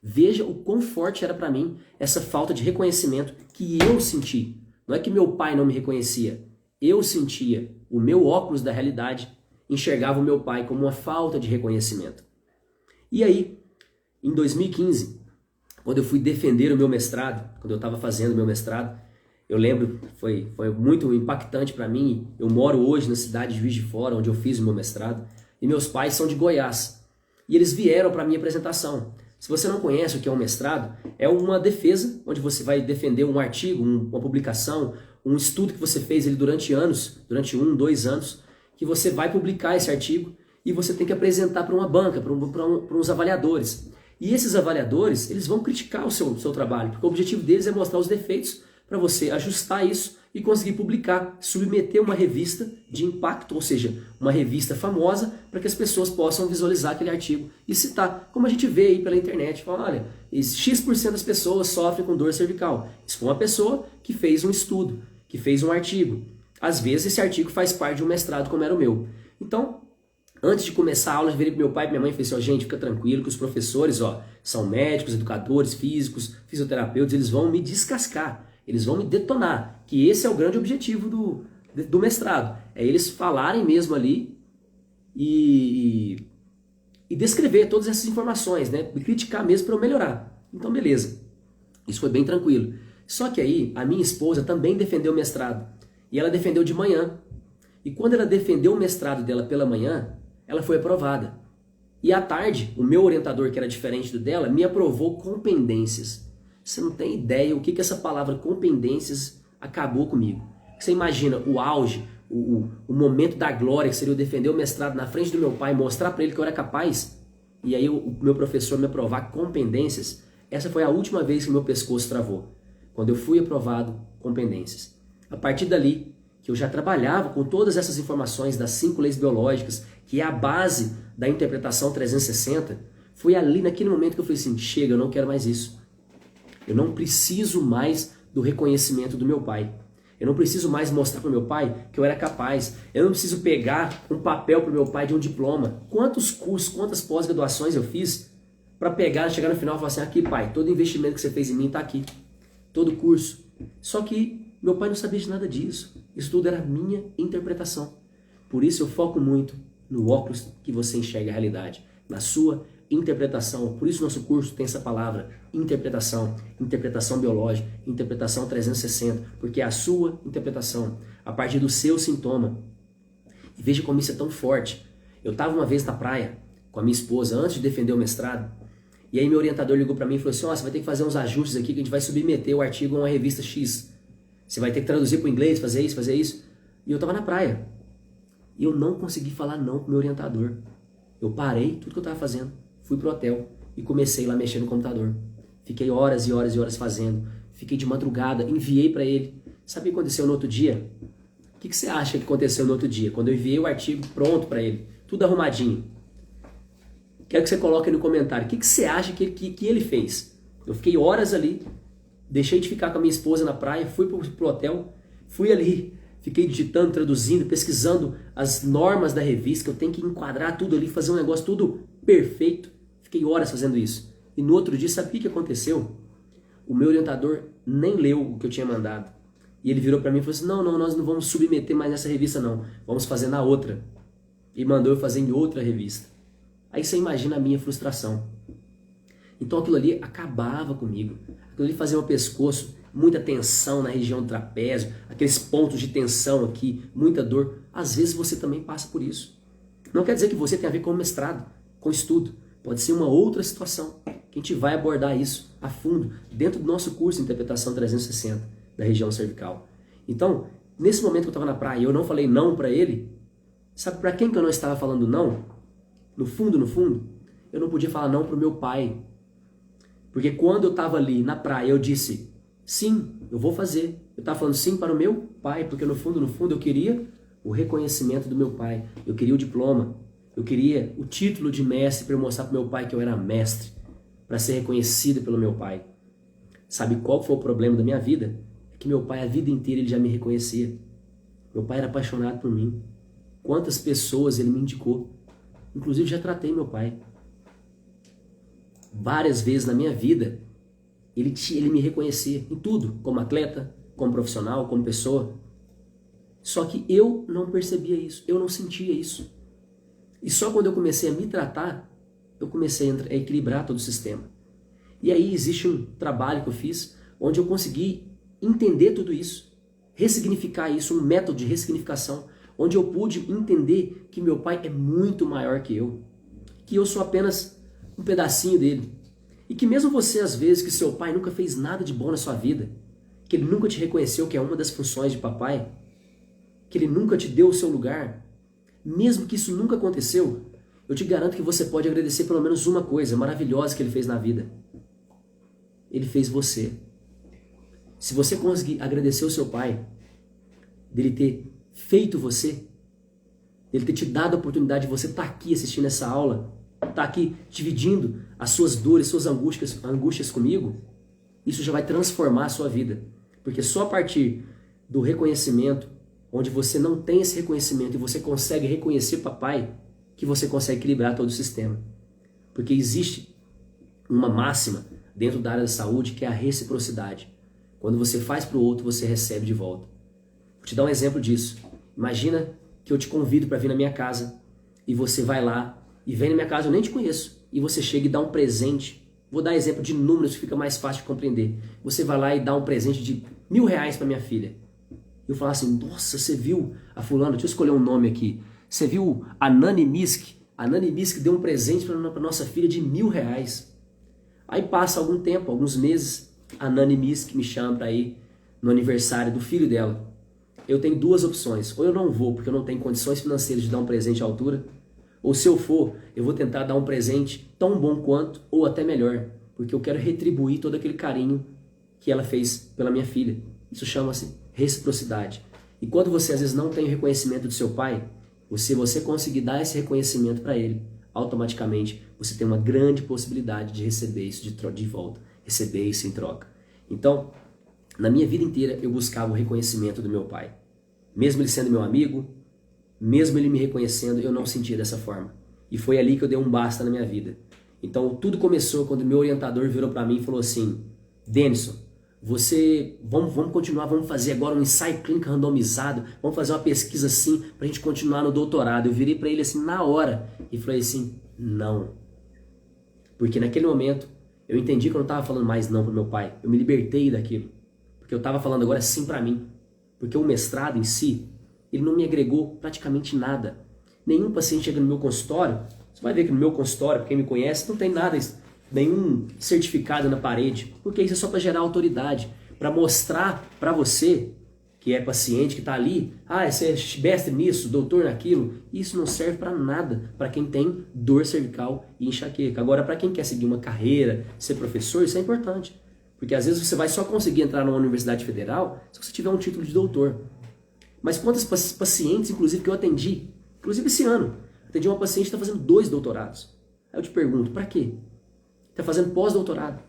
Veja o quão forte era para mim essa falta de reconhecimento que eu senti. Não é que meu pai não me reconhecia, eu sentia, o meu óculos da realidade enxergava o meu pai como uma falta de reconhecimento. E aí, em 2015, quando eu fui defender o meu mestrado, quando eu estava fazendo o meu mestrado, eu lembro, foi muito impactante para mim. Eu moro hoje na cidade de Juiz de Fora, onde eu fiz o meu mestrado, e meus pais são de Goiás. E eles vieram para a minha apresentação. Se você não conhece o que é um mestrado, é uma defesa, onde você vai defender um artigo, uma publicação, um estudo que você fez ele durante anos, durante 1, 2 anos, que você vai publicar esse artigo e você tem que apresentar para uma banca, para uns avaliadores. E esses avaliadores, eles vão criticar o seu trabalho, porque o objetivo deles é mostrar os defeitos para você ajustar isso e conseguir publicar, submeter uma revista de impacto, ou seja, uma revista famosa, para que as pessoas possam visualizar aquele artigo e citar. Como a gente vê aí pela internet, fala, olha, X% das pessoas sofrem com dor cervical. Isso foi uma pessoa que fez um estudo, que fez um artigo. Às vezes esse artigo faz parte de um mestrado como era o meu. Então, antes de começar a aula, eu virei pro meu pai e minha mãe e falei assim, ó, gente, fica tranquilo que os professores, ó, são médicos, educadores, físicos, fisioterapeutas, eles vão me descascar, eles vão me detonar, que esse é o grande objetivo do mestrado. É eles falarem mesmo ali e descrever todas essas informações, né? Me criticar mesmo para eu melhorar. Então, beleza. Isso foi bem tranquilo. Só que aí, a minha esposa também defendeu o mestrado. E ela defendeu de manhã. E quando ela defendeu o mestrado dela pela manhã, ela foi aprovada. E à tarde, o meu orientador, que era diferente do dela, me aprovou com pendências. Você não tem ideia o que essa palavra compendências acabou comigo. Você imagina o auge, o momento da glória, que seria eu defender o mestrado na frente do meu pai, mostrar para ele que eu era capaz, e aí o meu professor me aprovar com pendências. Essa foi a última vez que meu pescoço travou, quando eu fui aprovado com pendências. A partir dali, que eu já trabalhava com todas essas informações das 5 leis biológicas, que é a base da interpretação 360, foi ali naquele momento que eu falei assim, chega, eu não quero mais isso. Eu não preciso mais do reconhecimento do meu pai. Eu não preciso mais mostrar para o meu pai que eu era capaz. Eu não preciso pegar um papel para o meu pai de um diploma. Quantos cursos, quantas pós-graduações eu fiz para pegar, chegar no final e falar assim, aqui pai, todo investimento que você fez em mim está aqui. Todo curso. Só que meu pai não sabia de nada disso. Isso tudo era a minha interpretação. Por isso eu foco muito no óculos que você enxerga a realidade. Na sua interpretação. Por isso nosso curso tem essa palavra, interpretação. Interpretação biológica, interpretação 360. Porque é a sua interpretação, a partir do seu sintoma. E veja como isso é tão forte. Eu estava uma vez na praia com a minha esposa, antes de defender o mestrado. E aí meu orientador ligou para mim e falou assim, você vai ter que fazer uns ajustes aqui, que a gente vai submeter o artigo a uma revista X. Você vai ter que traduzir para o inglês, fazer isso, fazer isso. E eu estava na praia. E eu não consegui falar não pro meu orientador. Eu parei tudo que eu estava fazendo, fui pro hotel e comecei lá a mexer no computador. Fiquei horas e horas e horas fazendo. fiquei de madrugada, enviei para ele. Sabe o que aconteceu no outro dia? O que você acha que aconteceu no outro dia? Quando eu enviei o artigo pronto para ele, tudo arrumadinho. Quero que você coloque aí no comentário. O que você acha que ele fez? Eu fiquei horas ali, deixei de ficar com a minha esposa na praia, fui pro hotel, fui ali, fiquei digitando, traduzindo, pesquisando as normas da revista, que eu tenho que enquadrar tudo ali, fazer um negócio tudo perfeito. Fiquei horas fazendo isso. E no outro dia, sabe o que aconteceu? O meu orientador nem leu o que eu tinha mandado. E ele virou para mim e falou assim, não, nós não vamos submeter mais nessa revista não, vamos fazer na outra. E mandou eu fazer em outra revista. Aí você imagina a minha frustração. Então aquilo ali acabava comigo. Aquilo ali fazia meu pescoço, muita tensão na região do trapézio, aqueles pontos de tensão aqui, muita dor. Às vezes você também passa por isso. Não quer dizer que você tenha a ver com o mestrado, com estudo. Pode ser uma outra situação, que a gente vai abordar isso a fundo, dentro do nosso curso de Interpretação 360, da região cervical. Então, nesse momento que eu estava na praia e eu não falei não para ele, sabe para quem que eu não estava falando não? No fundo, eu não podia falar não para o meu pai. Porque quando eu estava ali na praia, eu disse, sim, eu vou fazer. Eu estava falando sim para o meu pai, porque no fundo, eu queria o reconhecimento do meu pai. Eu queria o diploma. Eu queria o título de mestre para eu mostrar para o meu pai que eu era mestre, para ser reconhecido pelo meu pai. Sabe qual foi o problema da minha vida? É que meu pai, a vida inteira, ele já me reconhecia. Meu pai era apaixonado por mim. Quantas pessoas ele me indicou. Inclusive, já tratei meu pai. Várias vezes na minha vida, ele me reconhecia em tudo, como atleta, como profissional, como pessoa. Só que eu não percebia isso, eu não sentia isso. E só quando eu comecei a me tratar, eu comecei a equilibrar todo o sistema. E aí existe um trabalho que eu fiz, onde eu consegui entender tudo isso, ressignificar isso, um método de ressignificação, onde eu pude entender que meu pai é muito maior que eu sou apenas um pedacinho dele. E que mesmo você, às vezes, que seu pai nunca fez nada de bom na sua vida, que ele nunca te reconheceu, que é uma das funções de papai, que ele nunca te deu o seu lugar, mesmo que isso nunca aconteceu, eu te garanto que você pode agradecer pelo menos uma coisa maravilhosa que ele fez na vida. Ele fez você. Se você conseguir agradecer o seu pai, dele ter feito você, dele ter te dado a oportunidade de você estar aqui assistindo essa aula, estar aqui dividindo as suas dores, suas angústias comigo, isso já vai transformar a sua vida. Porque só a partir do reconhecimento, onde você não tem esse reconhecimento e você consegue reconhecer papai, que você consegue equilibrar todo o sistema. Porque existe uma máxima dentro da área da saúde que é a reciprocidade. Quando você faz para o outro, você recebe de volta. Vou te dar um exemplo disso. Imagina que eu te convido para vir na minha casa e você vai lá e vem na minha casa, eu nem te conheço, e você chega e dá um presente. Vou dar exemplo de números que fica mais fácil de compreender. Você vai lá e dá um presente de R$1.000 para minha filha. Eu falo assim, nossa, você viu a fulana, deixa eu escolher um nome aqui. Você viu a Nani Misk? A Nani Misk deu um presente para nossa filha de R$1.000. Aí passa algum tempo, alguns meses, a Nani Misk me chama para ir no aniversário do filho dela. Eu tenho duas opções. Ou eu não vou, porque eu não tenho condições financeiras de dar um presente à altura. Ou se eu for, eu vou tentar dar um presente tão bom quanto, ou até melhor. Porque eu quero retribuir todo aquele carinho que ela fez pela minha filha. Isso chama-se reciprocidade. E quando você às vezes não tem o reconhecimento do seu pai, se você conseguir dar esse reconhecimento para ele, automaticamente você tem uma grande possibilidade de receber isso de volta, receber isso em troca. Então, na minha vida inteira eu buscava o reconhecimento do meu pai. Mesmo ele sendo meu amigo, mesmo ele me reconhecendo, eu não sentia dessa forma. E foi ali que eu dei um basta na minha vida. Então tudo começou quando meu orientador virou para mim e falou assim, Denison, vamos continuar, vamos fazer agora um ensaio clínico randomizado, vamos fazer uma pesquisa assim pra gente continuar no doutorado. Eu virei pra ele assim na hora e falei assim, não. Porque naquele momento eu entendi que eu não estava falando mais não pro meu pai, eu me libertei daquilo. Porque eu estava falando agora sim pra mim. Porque o mestrado em si, ele não me agregou praticamente nada. Nenhum paciente chega no meu consultório, você vai ver que no meu consultório, pra quem me conhece, não tem nada, nenhum certificado na parede, porque isso é só para gerar autoridade, para mostrar para você, que é paciente, que está ali, você é mestre nisso, doutor naquilo, isso não serve para nada, para quem tem dor cervical e enxaqueca. Agora, para quem quer seguir uma carreira, ser professor, isso é importante, Porque às vezes você vai só conseguir entrar numa universidade federal se você tiver um título de doutor. Mas quantas pacientes, inclusive, que eu atendi, inclusive esse ano, atendi uma paciente que está fazendo 2 doutorados. Aí eu te pergunto, para quê? Está fazendo pós-doutorado.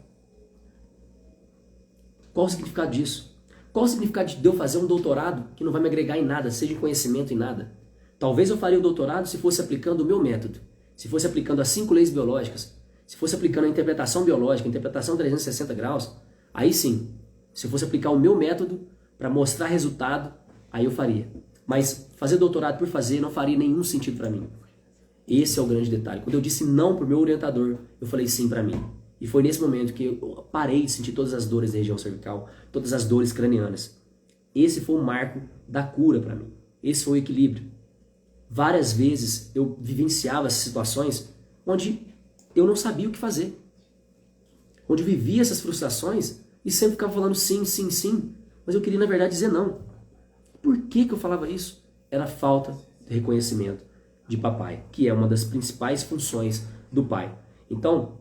Qual o significado disso? Qual o significado de eu fazer um doutorado que não vai me agregar em nada, seja em conhecimento, em nada? Talvez eu faria o doutorado se fosse aplicando o meu método, se fosse aplicando as 5 leis biológicas, se fosse aplicando a interpretação biológica, a interpretação 360 graus, aí sim, se eu fosse aplicar o meu método para mostrar resultado, aí eu faria. Mas fazer doutorado por fazer não faria nenhum sentido para mim. Esse é o grande detalhe. Quando eu disse não para o meu orientador, eu falei sim para mim. E foi nesse momento que eu parei de sentir todas as dores da região cervical, todas as dores cranianas. Esse foi o marco da cura para mim. Esse foi o equilíbrio. Várias vezes eu vivenciava essas situações onde eu não sabia o que fazer. Onde eu vivia essas frustrações e sempre ficava falando sim, sim, sim. Mas eu queria, na verdade, dizer não. Por que eu falava isso? Era falta de reconhecimento de papai, que é uma das principais funções do pai. Então,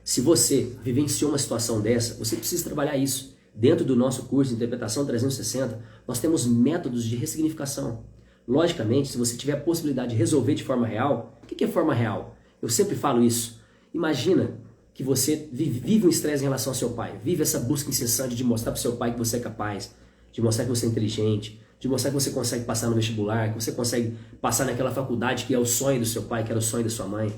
se você vivenciou uma situação dessa, você precisa trabalhar isso. Dentro do nosso curso de Interpretação 360, nós temos métodos de ressignificação. Logicamente, se você tiver a possibilidade de resolver de forma real, o que é forma real? Eu sempre falo isso. Imagina que você vive um estresse em relação ao seu pai, vive essa busca incessante de mostrar para o seu pai que você é capaz, de mostrar que você é inteligente, de mostrar que você consegue passar no vestibular, que você consegue passar naquela faculdade que é o sonho do seu pai, que era o sonho da sua mãe,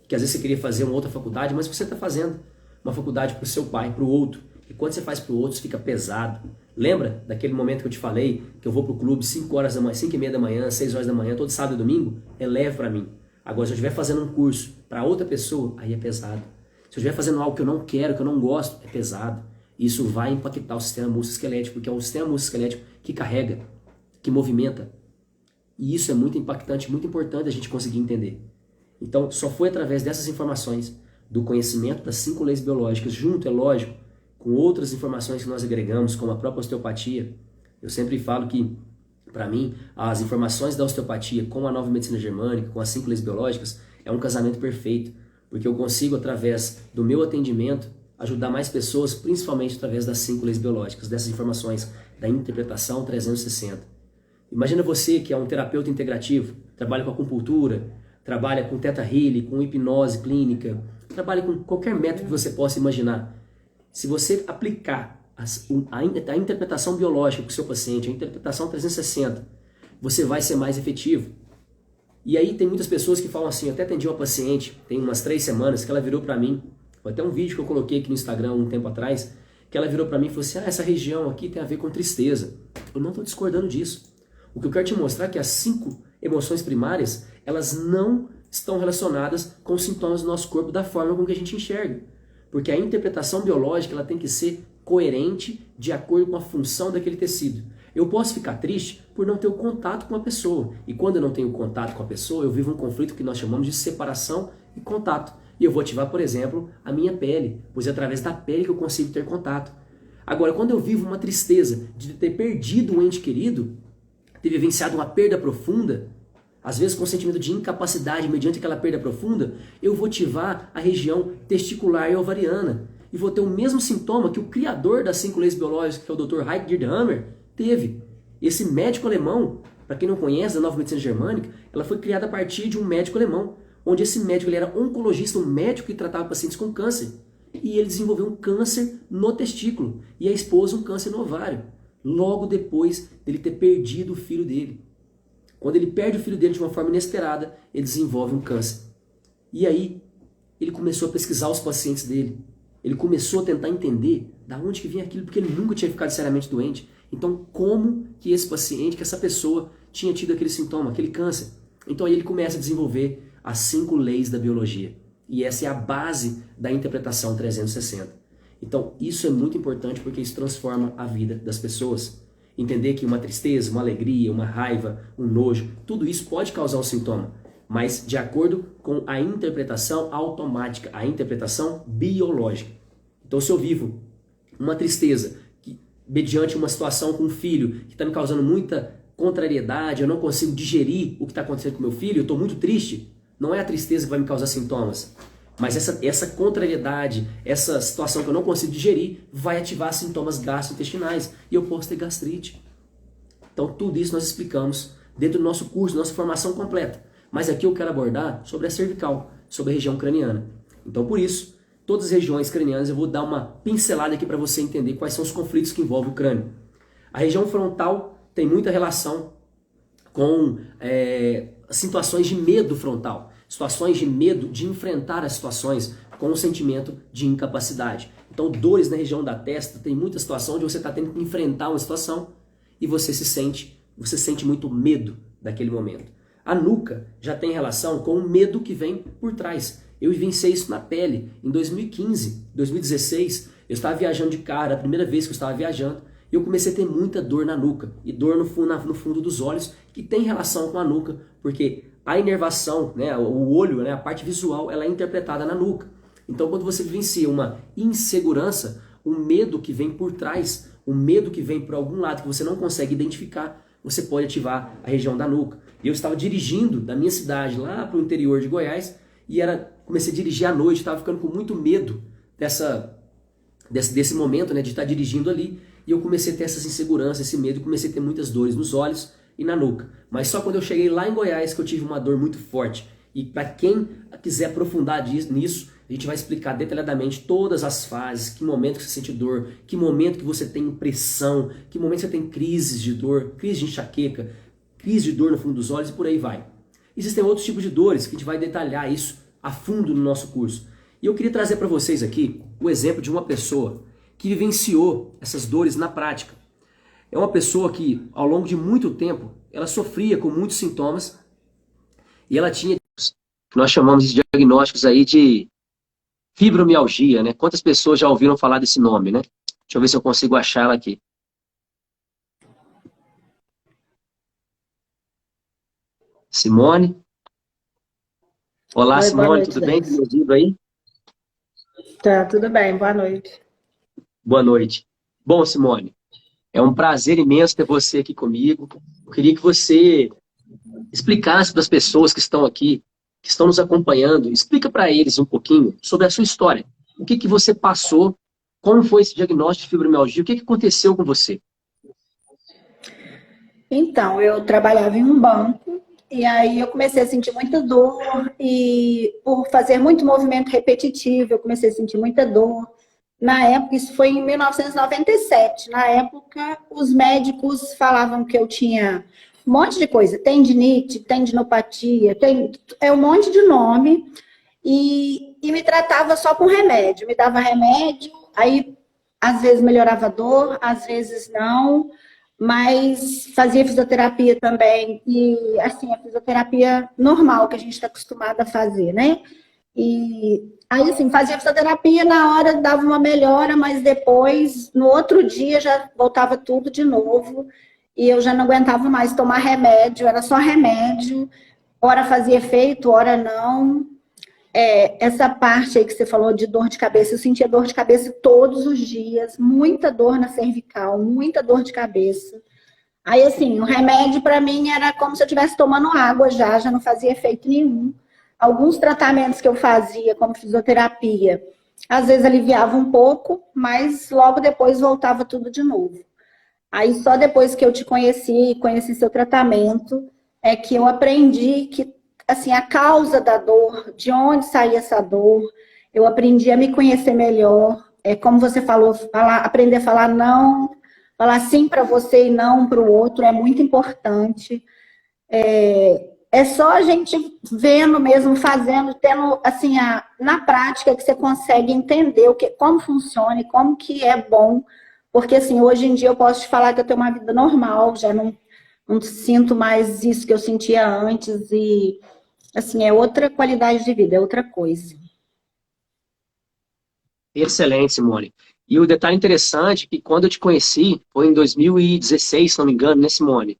que às vezes você queria fazer uma outra faculdade, mas você está fazendo uma faculdade para o seu pai, para o outro. E quando você faz para o outro, isso fica pesado. Lembra daquele momento que eu te falei, que eu vou para o clube 5 horas da manhã, 5 e meia da manhã, 6 horas da manhã, todo sábado e domingo? É leve para mim. Agora, se eu estiver fazendo um curso para outra pessoa, aí é pesado. Se eu estiver fazendo algo que eu não quero, que eu não gosto, é pesado. Isso vai impactar o sistema musculoesquelético, porque é o sistema musculoesquelético que carrega, que movimenta. E isso é muito impactante, muito importante a gente conseguir entender. Então, só foi através dessas informações, do conhecimento das 5 leis biológicas, junto, é lógico, com outras informações que nós agregamos, como a própria osteopatia. Eu sempre falo que, para mim, as informações da osteopatia com a nova medicina germânica, com as 5 leis biológicas, é um casamento perfeito, porque eu consigo, através do meu atendimento, ajudar mais pessoas, principalmente através das 5 leis biológicas, dessas informações da interpretação 360. Imagina você que é um terapeuta integrativo, trabalha com acupuntura, trabalha com Theta Healing, com hipnose clínica, trabalha com qualquer método que você possa imaginar. Se você aplicar a interpretação biológica para o seu paciente, a interpretação 360, você vai ser mais efetivo. E aí tem muitas pessoas que falam assim, eu até atendi uma paciente, tem umas 3 semanas, que ela virou para mim, foi até um vídeo que eu coloquei aqui no Instagram um tempo atrás, que ela virou para mim e falou assim, essa região aqui tem a ver com tristeza. Eu não estou discordando disso. O que eu quero te mostrar é que as 5 emoções primárias, elas não estão relacionadas com os sintomas do nosso corpo da forma com que a gente enxerga. Porque a interpretação biológica ela tem que ser coerente de acordo com a função daquele tecido. Eu posso ficar triste por não ter o contato com a pessoa. E quando eu não tenho contato com a pessoa, eu vivo um conflito que nós chamamos de separação e contato. E eu vou ativar, por exemplo, a minha pele, pois é através da pele que eu consigo ter contato. Agora, quando eu vivo uma tristeza de ter perdido um ente querido, ter vivenciado uma perda profunda, às vezes com um sentimento de incapacidade mediante aquela perda profunda, eu vou ativar a região testicular e ovariana. E vou ter o mesmo sintoma que o criador das 5 leis biológicas, que é o Dr. Heike Gerdhammer, teve. Esse médico alemão, para quem não conhece a nova medicina germânica, ela foi criada a partir de um médico alemão, onde esse médico ele era oncologista, um médico que tratava pacientes com câncer. E ele desenvolveu um câncer no testículo e a esposa um câncer no ovário, logo depois dele ter perdido o filho dele. Quando ele perde o filho dele de uma forma inesperada, ele desenvolve um câncer. E aí, ele começou a pesquisar os pacientes dele. Ele começou a tentar entender da onde que vinha aquilo, porque ele nunca tinha ficado seriamente doente. Então, como que esse paciente, que essa pessoa tinha tido aquele sintoma, aquele câncer? Então, aí ele começa a desenvolver as 5 leis da biologia. E essa é a base da interpretação 360. Então, isso é muito importante porque isso transforma a vida das pessoas. Entender que uma tristeza, uma alegria, uma raiva, um nojo, tudo isso pode causar um sintoma, mas de acordo com a interpretação automática, a interpretação biológica. Então, se eu vivo uma tristeza, mediante uma situação com um filho que está me causando muita contrariedade, eu não consigo digerir o que está acontecendo com meu filho, eu estou muito triste, não é a tristeza que vai me causar sintomas. Mas essa contrariedade, essa situação que eu não consigo digerir, vai ativar sintomas gastrointestinais e eu posso ter gastrite. Então tudo isso nós explicamos dentro do nosso curso, nossa formação completa. Mas aqui eu quero abordar sobre a cervical, sobre a região craniana. Então por isso, todas as regiões cranianas eu vou dar uma pincelada aqui para você entender quais são os conflitos que envolvem o crânio. A região frontal tem muita relação com situações de medo frontal, situações de medo de enfrentar as situações com um sentimento de incapacidade. Então, dores na região da testa, tem muita situação onde você está tendo que enfrentar uma situação e você sente muito medo daquele momento. A nuca já tem relação com o medo que vem por trás. Eu vivenciei isso na pele. Em 2015, 2016, eu estava viajando de carro, era a primeira vez que eu estava viajando, e eu comecei a ter muita dor na nuca, e dor no fundo dos olhos, que tem relação com a nuca, porque a inervação, né, o olho, né, a parte visual, ela é interpretada na nuca. Então, quando você vivencia uma insegurança, um medo que vem por trás, um medo que vem por algum lado que você não consegue identificar, você pode ativar a região da nuca. E eu estava dirigindo da minha cidade lá para o interior de Goiás, e comecei a dirigir à noite, estava ficando com muito medo desse momento, né, de estar dirigindo ali, e eu comecei a ter essas inseguranças, esse medo, comecei a ter muitas dores nos olhos e na nuca. Mas só quando eu cheguei lá em Goiás que eu tive uma dor muito forte. E para quem quiser aprofundar nisso, a gente vai explicar detalhadamente todas as fases, que momento que você sente dor, que momento que você tem pressão, que momento que você tem crises de dor, crise de enxaqueca, crise de dor no fundo dos olhos e por aí vai. Existem outros tipos de dores que a gente vai detalhar isso a fundo no nosso curso. E eu queria trazer para vocês aqui o exemplo de uma pessoa que vivenciou essas dores na prática. É uma pessoa que, ao longo de muito tempo, ela sofria com muitos sintomas e ela tinha, que nós chamamos de diagnósticos aí de fibromialgia, né? Quantas pessoas já ouviram falar desse nome, né? Deixa eu ver se eu consigo achar ela aqui. Simone. Olá, Oi, boa Simone, noite, tudo bem? Denis. Tudo ouvido aí? Tá, tudo bem, boa noite. Boa noite. Bom, Simone, é um prazer imenso ter você aqui comigo. Eu queria que você explicasse para as pessoas que estão aqui, que estão nos acompanhando, explica para eles um pouquinho sobre a sua história. O que que você passou, como foi esse diagnóstico de fibromialgia, o que que aconteceu com você? Então, eu trabalhava em um banco e aí eu comecei a sentir muita dor e por fazer muito movimento repetitivo, eu comecei a sentir muita dor. Na época, isso foi em 1997. Na época, os médicos falavam que eu tinha um monte de coisa, tendinite, tendinopatia, é um monte de nome e me tratava só com remédio. Me dava remédio, aí às vezes melhorava a dor, às vezes não, mas fazia fisioterapia também, e assim, a fisioterapia normal que a gente está acostumado a fazer, né? E aí, assim, fazia fisioterapia, na hora dava uma melhora, mas depois, no outro dia, já voltava tudo de novo, e eu já não aguentava mais tomar remédio, era só remédio, hora fazia efeito, hora não. Essa parte aí que você falou de dor de cabeça, eu sentia dor de cabeça todos os dias, muita dor na cervical, muita dor de cabeça. Aí, assim, o remédio para mim era como se eu estivesse tomando água já não fazia efeito nenhum. Alguns tratamentos que eu fazia, como fisioterapia, às vezes aliviava um pouco, mas logo depois voltava tudo de novo. Aí só depois que eu te conheci seu tratamento, é que eu aprendi que, assim, a causa da dor, de onde saía essa dor, eu aprendi a me conhecer melhor. Como você falou, aprender a falar não, falar sim para você e não para o outro é muito importante. É só a gente vendo mesmo, fazendo, tendo, assim, na prática que você consegue entender como funciona e como que é bom. Porque, assim, hoje em dia eu posso te falar que eu tenho uma vida normal, já não sinto mais isso que eu sentia antes e, assim, é outra qualidade de vida, é outra coisa. Excelente, Simone. E o detalhe interessante é que quando eu te conheci, foi em 2016, se não me engano, né, Simone?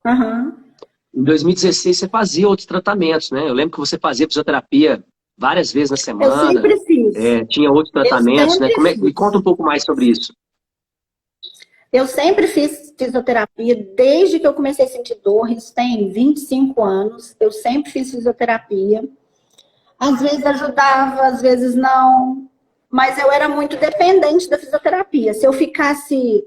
Aham. Em 2016 você fazia outros tratamentos, né? Eu lembro que você fazia fisioterapia várias vezes na Eu semana, sempre fiz. tinha outros Eu tratamentos, né? sempre Me fiz. conta um pouco mais sobre isso. Eu sempre fiz fisioterapia desde que eu comecei a sentir dor, isso tem 25 anos. Eu sempre fiz fisioterapia. Às vezes ajudava, às vezes não. Mas eu era muito dependente da fisioterapia. Se eu ficasse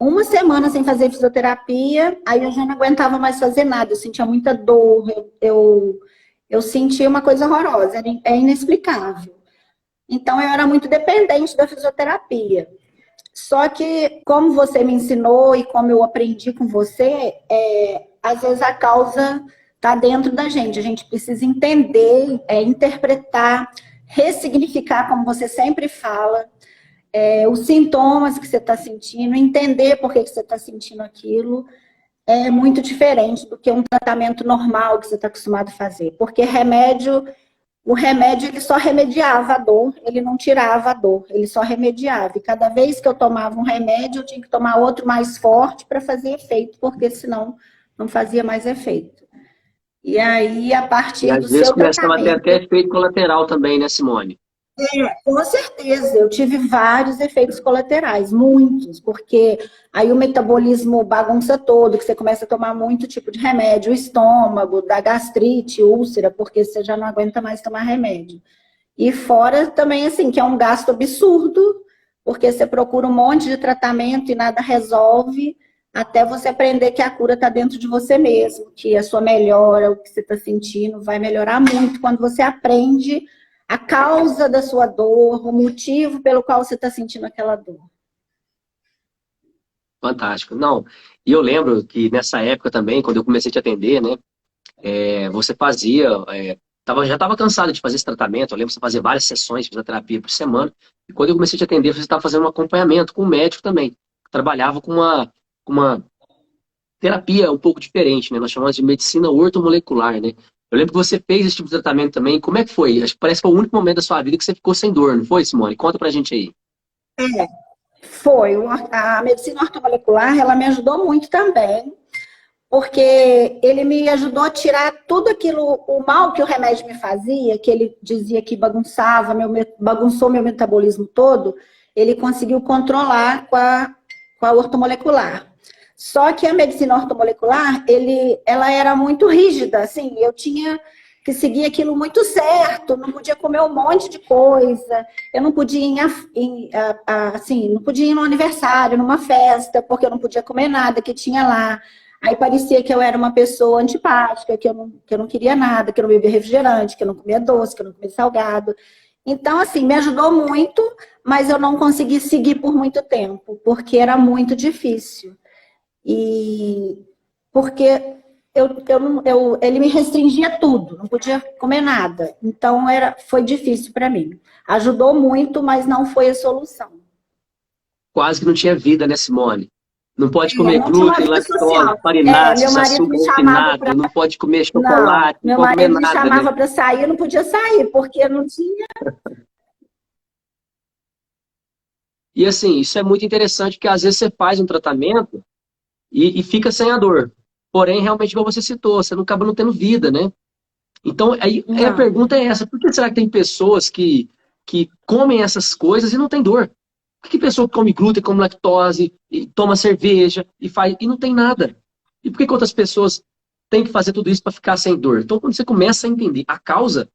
uma semana sem fazer fisioterapia, aí eu já não aguentava mais fazer nada. Eu sentia muita dor, eu sentia uma coisa horrorosa, é inexplicável. Então eu era muito dependente da fisioterapia. Só que, como você me ensinou e como eu aprendi com você, às vezes a causa está dentro da gente. A gente precisa entender, interpretar, ressignificar, como você sempre fala, os sintomas que você está sentindo, entender por que você está sentindo aquilo. É muito diferente do que um tratamento normal que você está acostumado a fazer. Porque o remédio ele só remediava a dor, ele não tirava a dor, ele só remediava. E cada vez que eu tomava um remédio, eu tinha que tomar outro mais forte para fazer efeito, porque senão não fazia mais efeito. E aí, a E partir às do vezes seu começava a ter tratamento, até efeito colateral também, né, Simone? com certeza, eu tive vários efeitos colaterais, muitos, porque aí o metabolismo bagunça todo, que você começa a tomar muito tipo de remédio, o estômago, da gastrite, úlcera, porque você já não aguenta mais tomar remédio. E fora também, assim, que é um gasto absurdo, porque você procura um monte de tratamento e nada resolve, até você aprender que a cura está dentro de você mesmo, que a sua melhora, o que você está sentindo, vai melhorar muito quando você aprende a causa da sua dor, o motivo pelo qual você está sentindo aquela dor. Fantástico. Não, e eu lembro que nessa época também, quando eu comecei a te atender, né, você fazia, já estava cansado de fazer esse tratamento, eu lembro que você fazia várias sessões de fisioterapia por semana, e quando eu comecei a te atender, você estava fazendo um acompanhamento com um médico também, que trabalhava com uma terapia um pouco diferente, né, nós chamamos de medicina ortomolecular, né. Eu lembro que você fez esse tipo de tratamento também, como é que foi? Acho que parece que foi o único momento da sua vida que você ficou sem dor, não foi, Simone? Conta pra gente aí. Foi, a medicina ortomolecular, ela me ajudou muito também, porque ele me ajudou a tirar tudo aquilo, o mal que o remédio me fazia, que ele dizia que bagunçou meu metabolismo todo, ele conseguiu controlar com a ortomolecular. Só que a medicina ortomolecular, ela era muito rígida, assim, eu tinha que seguir aquilo muito certo, não podia comer um monte de coisa, eu não podia ir assim, não podia ir no aniversário, numa festa, porque eu não podia comer nada que tinha lá. Aí parecia que eu era uma pessoa antipática, que eu não queria nada, que eu não bebia refrigerante, que eu não comia doce, que eu não comia salgado. Então, assim, me ajudou muito, mas eu não consegui seguir por muito tempo, porque era muito difícil. E porque ele me restringia tudo, não podia comer nada. Então, foi difícil para mim. Ajudou muito, mas não foi a solução. Quase que não tinha vida, né, Simone? Não pode comer Não tinha uma glúten, vida lactose, social. Meu farináceos, marido me açúcar chamava para. refinado, não pode comer Não, chocolate, não meu pode comer marido me nada, né? chamava para sair, eu não podia sair, porque não tinha. E assim, isso é muito interessante, porque às vezes você faz um tratamento e fica sem a dor. Porém, realmente, como você citou, você não acaba não tendo vida, né? Então, aí a Não. pergunta é essa: por que será que tem pessoas que comem essas coisas e não tem dor? Por que pessoa que come glúten, come lactose, e toma cerveja e não tem nada? E por que outras pessoas têm que fazer tudo isso para ficar sem dor? Então, quando você começa a entender a causa,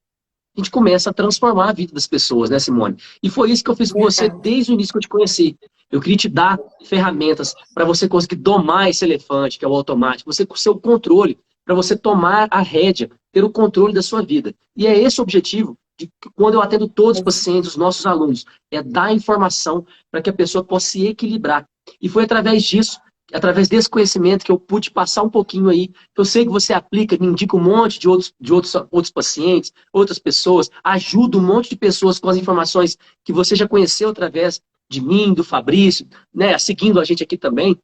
a gente começa a transformar a vida das pessoas, né, Simone? E foi isso que eu fiz com você Verdade. desde o início que eu te conheci. Eu queria te dar ferramentas para você conseguir domar esse elefante, que é o automático, você com o seu controle, para você tomar a rédea, ter o controle da sua vida. E é esse o objetivo de quando eu atendo todos os pacientes, os nossos alunos, é dar informação para que a pessoa possa se equilibrar. E foi através disso, através desse conhecimento que eu pude passar um pouquinho aí. Eu sei que você aplica, me indica um monte de outros pacientes, outras pessoas, ajuda um monte de pessoas com as informações que você já conheceu através de mim, do Fabrício, né, seguindo a gente aqui também.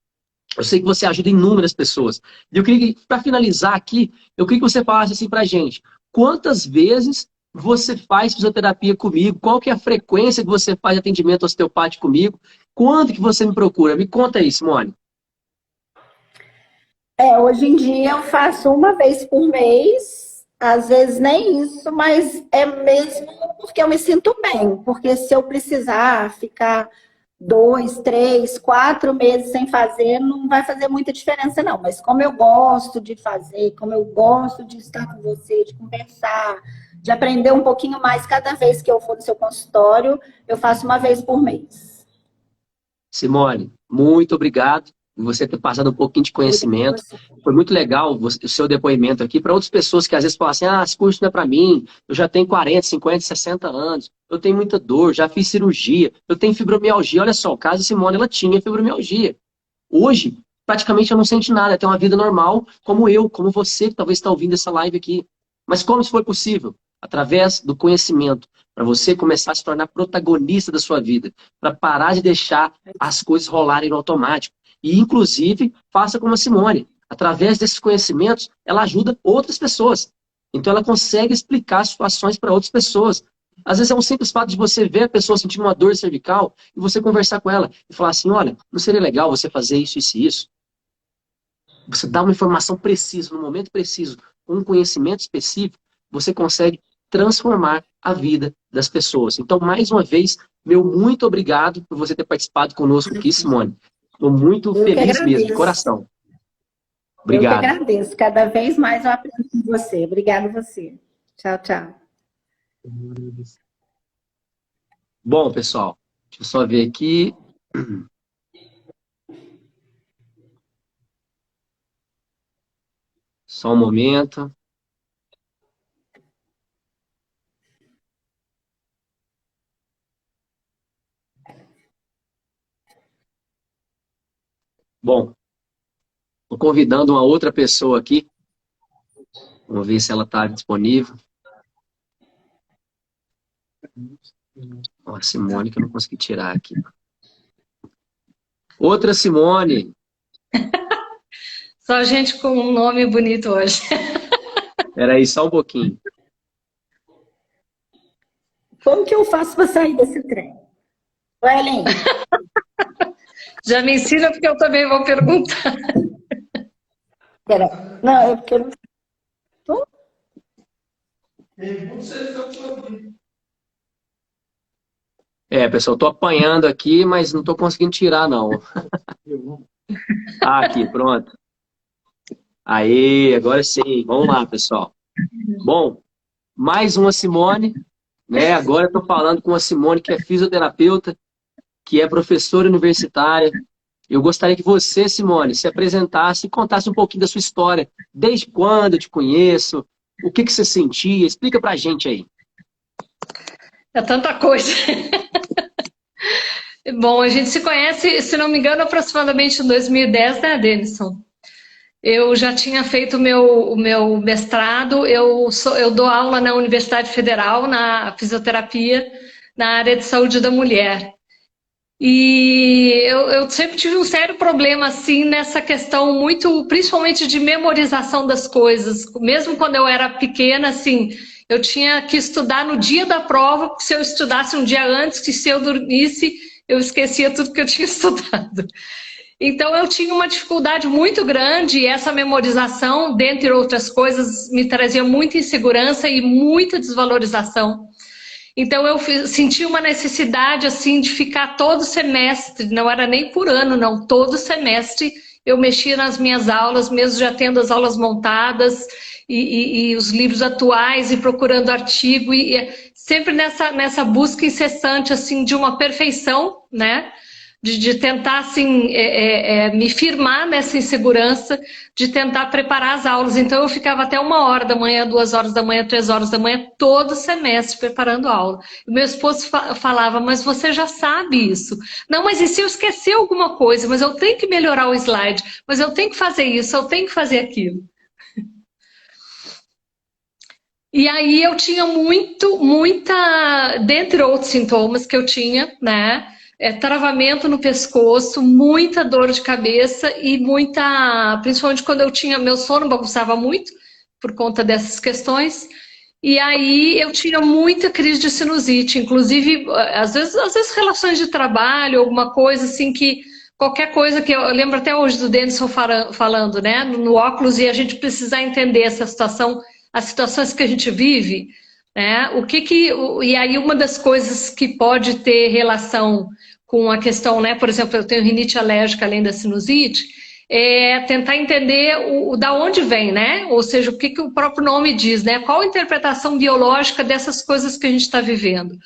Eu sei que você ajuda inúmeras pessoas. E eu queria que, para finalizar aqui, eu queria que você falasse assim pra gente, quantas vezes você faz fisioterapia comigo? Qual que é a frequência que você faz atendimento osteopático comigo? Quando que você me procura? Me conta aí, Simone. Hoje em dia eu faço uma vez por mês, às vezes nem isso, mas é mesmo porque eu me sinto bem. Porque se eu precisar ficar 2, 3, 4 meses sem fazer, não vai fazer muita diferença, não. Mas como eu gosto de fazer, como eu gosto de estar com você, de conversar, de aprender um pouquinho mais cada vez que eu for no seu consultório. Eu faço uma vez por mês. Simone, muito obrigado por você ter passado um pouquinho de conhecimento. Foi muito legal o seu depoimento aqui para outras pessoas que às vezes falam assim, esse curso não é para mim, eu já tenho 40, 50, 60 anos, eu tenho muita dor, já fiz cirurgia, eu tenho fibromialgia. Olha só, o caso da Simone, ela tinha fibromialgia. Hoje, praticamente ela não sente nada, ela tem uma vida normal, como eu, como você que talvez está ouvindo essa live aqui. Mas como isso foi possível? Através do conhecimento, para você começar a se tornar protagonista da sua vida, para parar de deixar as coisas rolarem no automático. E, inclusive, faça como a Simone. Através desses conhecimentos, ela ajuda outras pessoas. Então, ela consegue explicar situações para outras pessoas. Às vezes é um simples fato de você ver a pessoa sentindo uma dor cervical e você conversar com ela e falar assim, olha, não seria legal você fazer isso, isso e isso? Você dá uma informação precisa, no momento preciso, com um conhecimento específico, você consegue transformar a vida das pessoas. Então, mais uma vez, meu muito obrigado por você ter participado conosco aqui, Simone. Estou muito feliz mesmo, de coração. Obrigado. Eu que agradeço. Cada vez mais eu aprendo com você. Obrigada a você. Tchau, tchau. Bom, pessoal, deixa eu só ver aqui. Só um momento. Bom, estou convidando uma outra pessoa aqui. Vamos ver se ela está disponível. Ó, a Simone, que eu não consegui tirar aqui. Outra Simone. Só gente com um nome bonito hoje. Espera aí, só um pouquinho. Como que eu faço para sair desse trem? Ellen. Já me ensina, porque eu também vou perguntar. Pera. Não, é porque eu não... Pessoal, estou apanhando aqui, mas não estou conseguindo tirar, não. Aqui, pronto. Aí, agora sim. Vamos lá, pessoal. Bom, mais uma Simone, né? Agora estou falando com a Simone, que é fisioterapeuta, que é professora universitária. Eu gostaria que você, Simone, se apresentasse e contasse um pouquinho da sua história. Desde quando eu te conheço? O que você sentia? Explica pra gente aí. É tanta coisa. Bom, a gente se conhece, se não me engano, aproximadamente em 2010, né, Denison? Eu já tinha feito o meu mestrado, eu dou aula na Universidade Federal, na fisioterapia, na área de saúde da mulher. E eu sempre tive um sério problema, assim, nessa questão principalmente de memorização das coisas. Mesmo quando eu era pequena, assim, eu tinha que estudar no dia da prova, porque se eu estudasse um dia antes, que se eu dormisse, eu esquecia tudo que eu tinha estudado. Então eu tinha uma dificuldade muito grande e essa memorização, dentre outras coisas, me trazia muita insegurança e muita desvalorização. Então eu senti uma necessidade assim de ficar todo semestre, não era nem por ano, não, todo semestre eu mexia nas minhas aulas, mesmo já tendo as aulas montadas e os livros atuais e procurando artigo e sempre nessa busca incessante assim de uma perfeição, né? De tentar assim, me firmar nessa insegurança, de tentar preparar as aulas. Então eu ficava até 1h da manhã, 2h da manhã, 3h da manhã, todo semestre preparando a aula. E meu esposo falava, mas você já sabe isso. Não, mas e se eu esquecer alguma coisa? Mas eu tenho que melhorar o slide, mas eu tenho que fazer isso, eu tenho que fazer aquilo. E aí eu tinha dentre outros sintomas que eu tinha, né? Travamento no pescoço, muita dor de cabeça e principalmente quando meu sono bagunçava muito por conta dessas questões. E aí eu tinha muita crise de sinusite, inclusive às vezes relações de trabalho, alguma coisa assim que qualquer coisa que eu lembro até hoje do Denison falando, né, no óculos, e a gente precisa entender essa situação, as situações que a gente vive, né? E aí uma das coisas que pode ter relação com a questão, né, por exemplo, eu tenho rinite alérgica além da sinusite, é tentar entender da onde vem, né? Ou seja, o que, que o próprio nome diz, né? Qual a interpretação biológica dessas coisas que a gente está vivendo.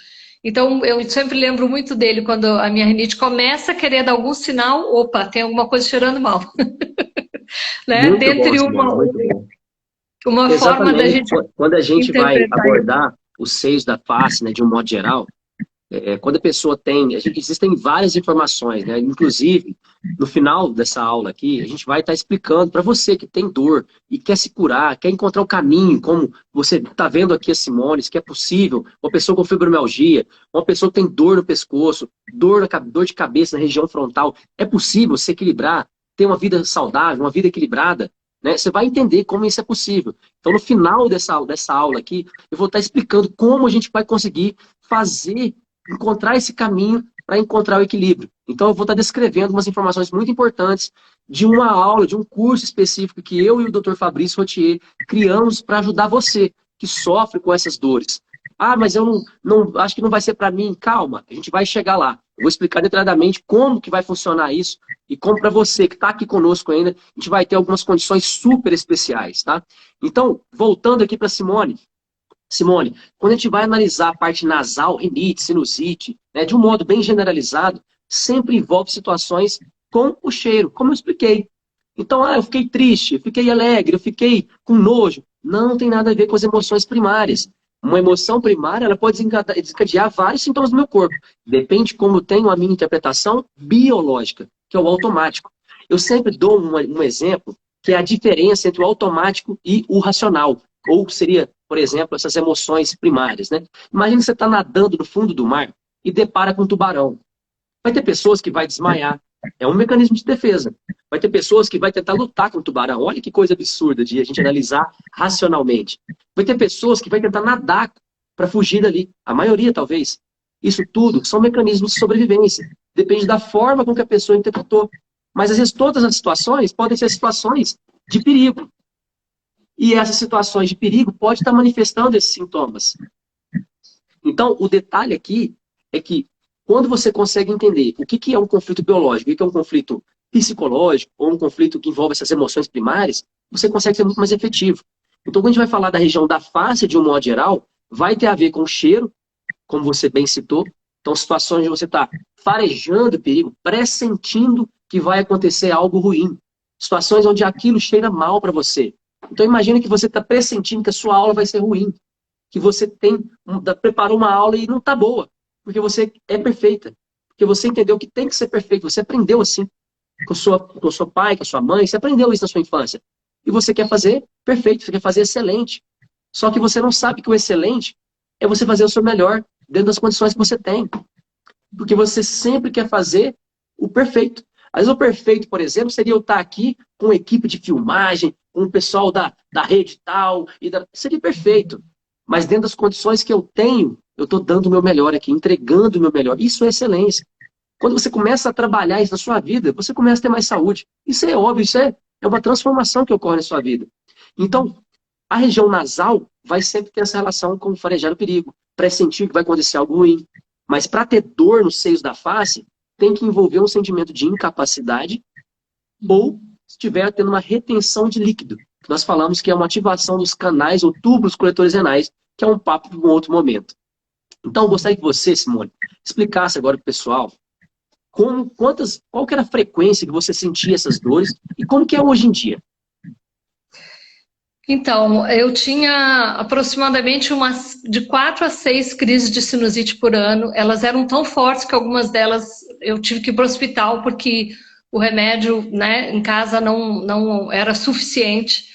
Então, eu sempre lembro muito dele quando a minha rinite começa a querer dar algum sinal, opa, tem alguma coisa cheirando mal. Né? Muito bom, Dentre Simone, muito bom. uma forma da Exatamente. gente Quando a gente vai interpretar isso. abordar os seios da face, né, de um modo geral, quando a pessoa tem, existem várias informações, né? Inclusive, no final dessa aula aqui, a gente vai estar explicando para você que tem dor e quer se curar, quer encontrar o caminho, como você está vendo aqui a Simone, que é possível, uma pessoa com fibromialgia, uma pessoa que tem dor no pescoço, dor de cabeça na região frontal, é possível se equilibrar, ter uma vida saudável, uma vida equilibrada, né? Você vai entender como isso é possível. Então, no final dessa aula aqui, eu vou estar explicando como a gente vai conseguir encontrar esse caminho para encontrar o equilíbrio. Então, eu vou estar descrevendo umas informações muito importantes de uma aula, de um curso específico que eu e o Dr. Fabrício Rottier criamos para ajudar você que sofre com essas dores. Ah, mas eu não acho que não vai ser para mim. Calma, a gente vai chegar lá. Eu vou explicar detalhadamente como que vai funcionar isso e como para você que está aqui conosco ainda, a gente vai ter algumas condições super especiais, tá? Então, voltando aqui para Simone, quando a gente vai analisar a parte nasal, rinite, sinusite, né, de um modo bem generalizado, sempre envolve situações com o cheiro, como eu expliquei. Então, eu fiquei triste, eu fiquei alegre, eu fiquei com nojo. Não tem nada a ver com as emoções primárias. Uma emoção primária, ela pode desencadear vários sintomas do meu corpo. Depende de como eu tenho a minha interpretação biológica, que é o automático. Eu sempre dou um exemplo, que é a diferença entre o automático e o racional. Ou seria, por exemplo, essas emoções primárias, né? Imagina que você está nadando no fundo do mar e depara com um tubarão. Vai ter pessoas que vai desmaiar. É um mecanismo de defesa. Vai ter pessoas que vai tentar lutar com o tubarão. Olha que coisa absurda de a gente analisar racionalmente. Vai ter pessoas que vai tentar nadar para fugir dali. A maioria, talvez. Isso tudo são mecanismos de sobrevivência. Depende da forma com que a pessoa interpretou. Mas, às vezes, todas as situações podem ser situações de perigo. E essas situações de perigo podem estar manifestando esses sintomas. Então, o detalhe aqui é que quando você consegue entender o que é um conflito biológico, o que é um conflito psicológico, ou um conflito que envolve essas emoções primárias, você consegue ser muito mais efetivo. Então, quando a gente vai falar da região da face, de um modo geral, vai ter a ver com o cheiro, como você bem citou. Então, situações onde você está farejando o perigo, pressentindo que vai acontecer algo ruim. Situações onde aquilo cheira mal para você. Então, imagine que você está pressentindo que a sua aula vai ser ruim. Que você preparou uma aula e não está boa. Porque você é perfeita. Porque você entendeu que tem que ser perfeito. Você aprendeu assim. Com o seu pai, com a sua mãe. Você aprendeu isso na sua infância. E você quer fazer perfeito. Você quer fazer excelente. Só que você não sabe que o excelente é você fazer o seu melhor dentro das condições que você tem. Porque você sempre quer fazer o perfeito. Às vezes o perfeito, por exemplo, seria eu estar aqui com uma equipe de filmagem, com o pessoal da rede tal. Seria perfeito. Mas dentro das condições que eu tenho, eu estou dando o meu melhor aqui, entregando o meu melhor. Isso é excelência. Quando você começa a trabalhar isso na sua vida, você começa a ter mais saúde. Isso é óbvio, isso é uma transformação que ocorre na sua vida. Então, a região nasal vai sempre ter essa relação com farejar o perigo, pressentir que vai acontecer algo ruim. Mas para ter dor nos seios da face, tem que envolver um sentimento de incapacidade ou se estiver tendo uma retenção de líquido. Nós falamos que é uma ativação dos canais ou túbulos coletores renais, que é um papo para um outro momento. Então, eu gostaria que você, Simone, explicasse agora para o pessoal qual que era a frequência que você sentia essas dores e como que é hoje em dia. Então, eu tinha aproximadamente de 4 a 6 crises de sinusite por ano. Elas eram tão fortes que algumas delas eu tive que ir para o hospital porque o remédio, né, em casa não era suficiente.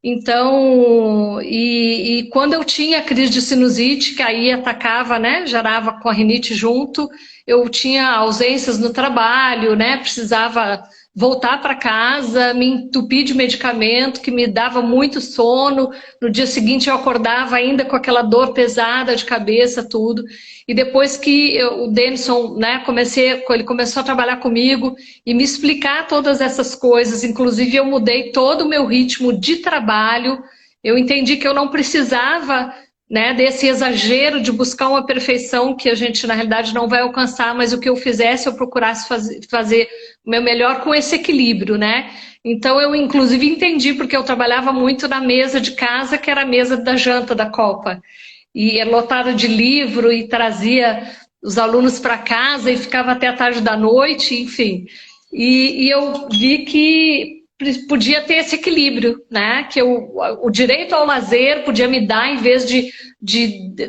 Então, e quando eu tinha crise de sinusite, que aí atacava, né, gerava com a rinite junto, eu tinha ausências no trabalho, né, precisava voltar para casa, me entupir de medicamento, que me dava muito sono. No dia seguinte eu acordava ainda com aquela dor pesada de cabeça, tudo. E depois que o Denison, né, ele começou a trabalhar comigo e me explicar todas essas coisas, inclusive eu mudei todo o meu ritmo de trabalho. Eu entendi que eu não precisava né, desse exagero de buscar uma perfeição que a gente, na realidade, não vai alcançar, mas o que eu fizesse, eu procurasse fazer o meu melhor com esse equilíbrio, né? Então, eu, inclusive, entendi, porque eu trabalhava muito na mesa de casa, que era a mesa da janta da Copa. E é lotada de livro, e trazia os alunos para casa, e ficava até a tarde da noite, enfim. E eu vi que podia ter esse equilíbrio, né? Que o direito ao lazer podia me dar em vez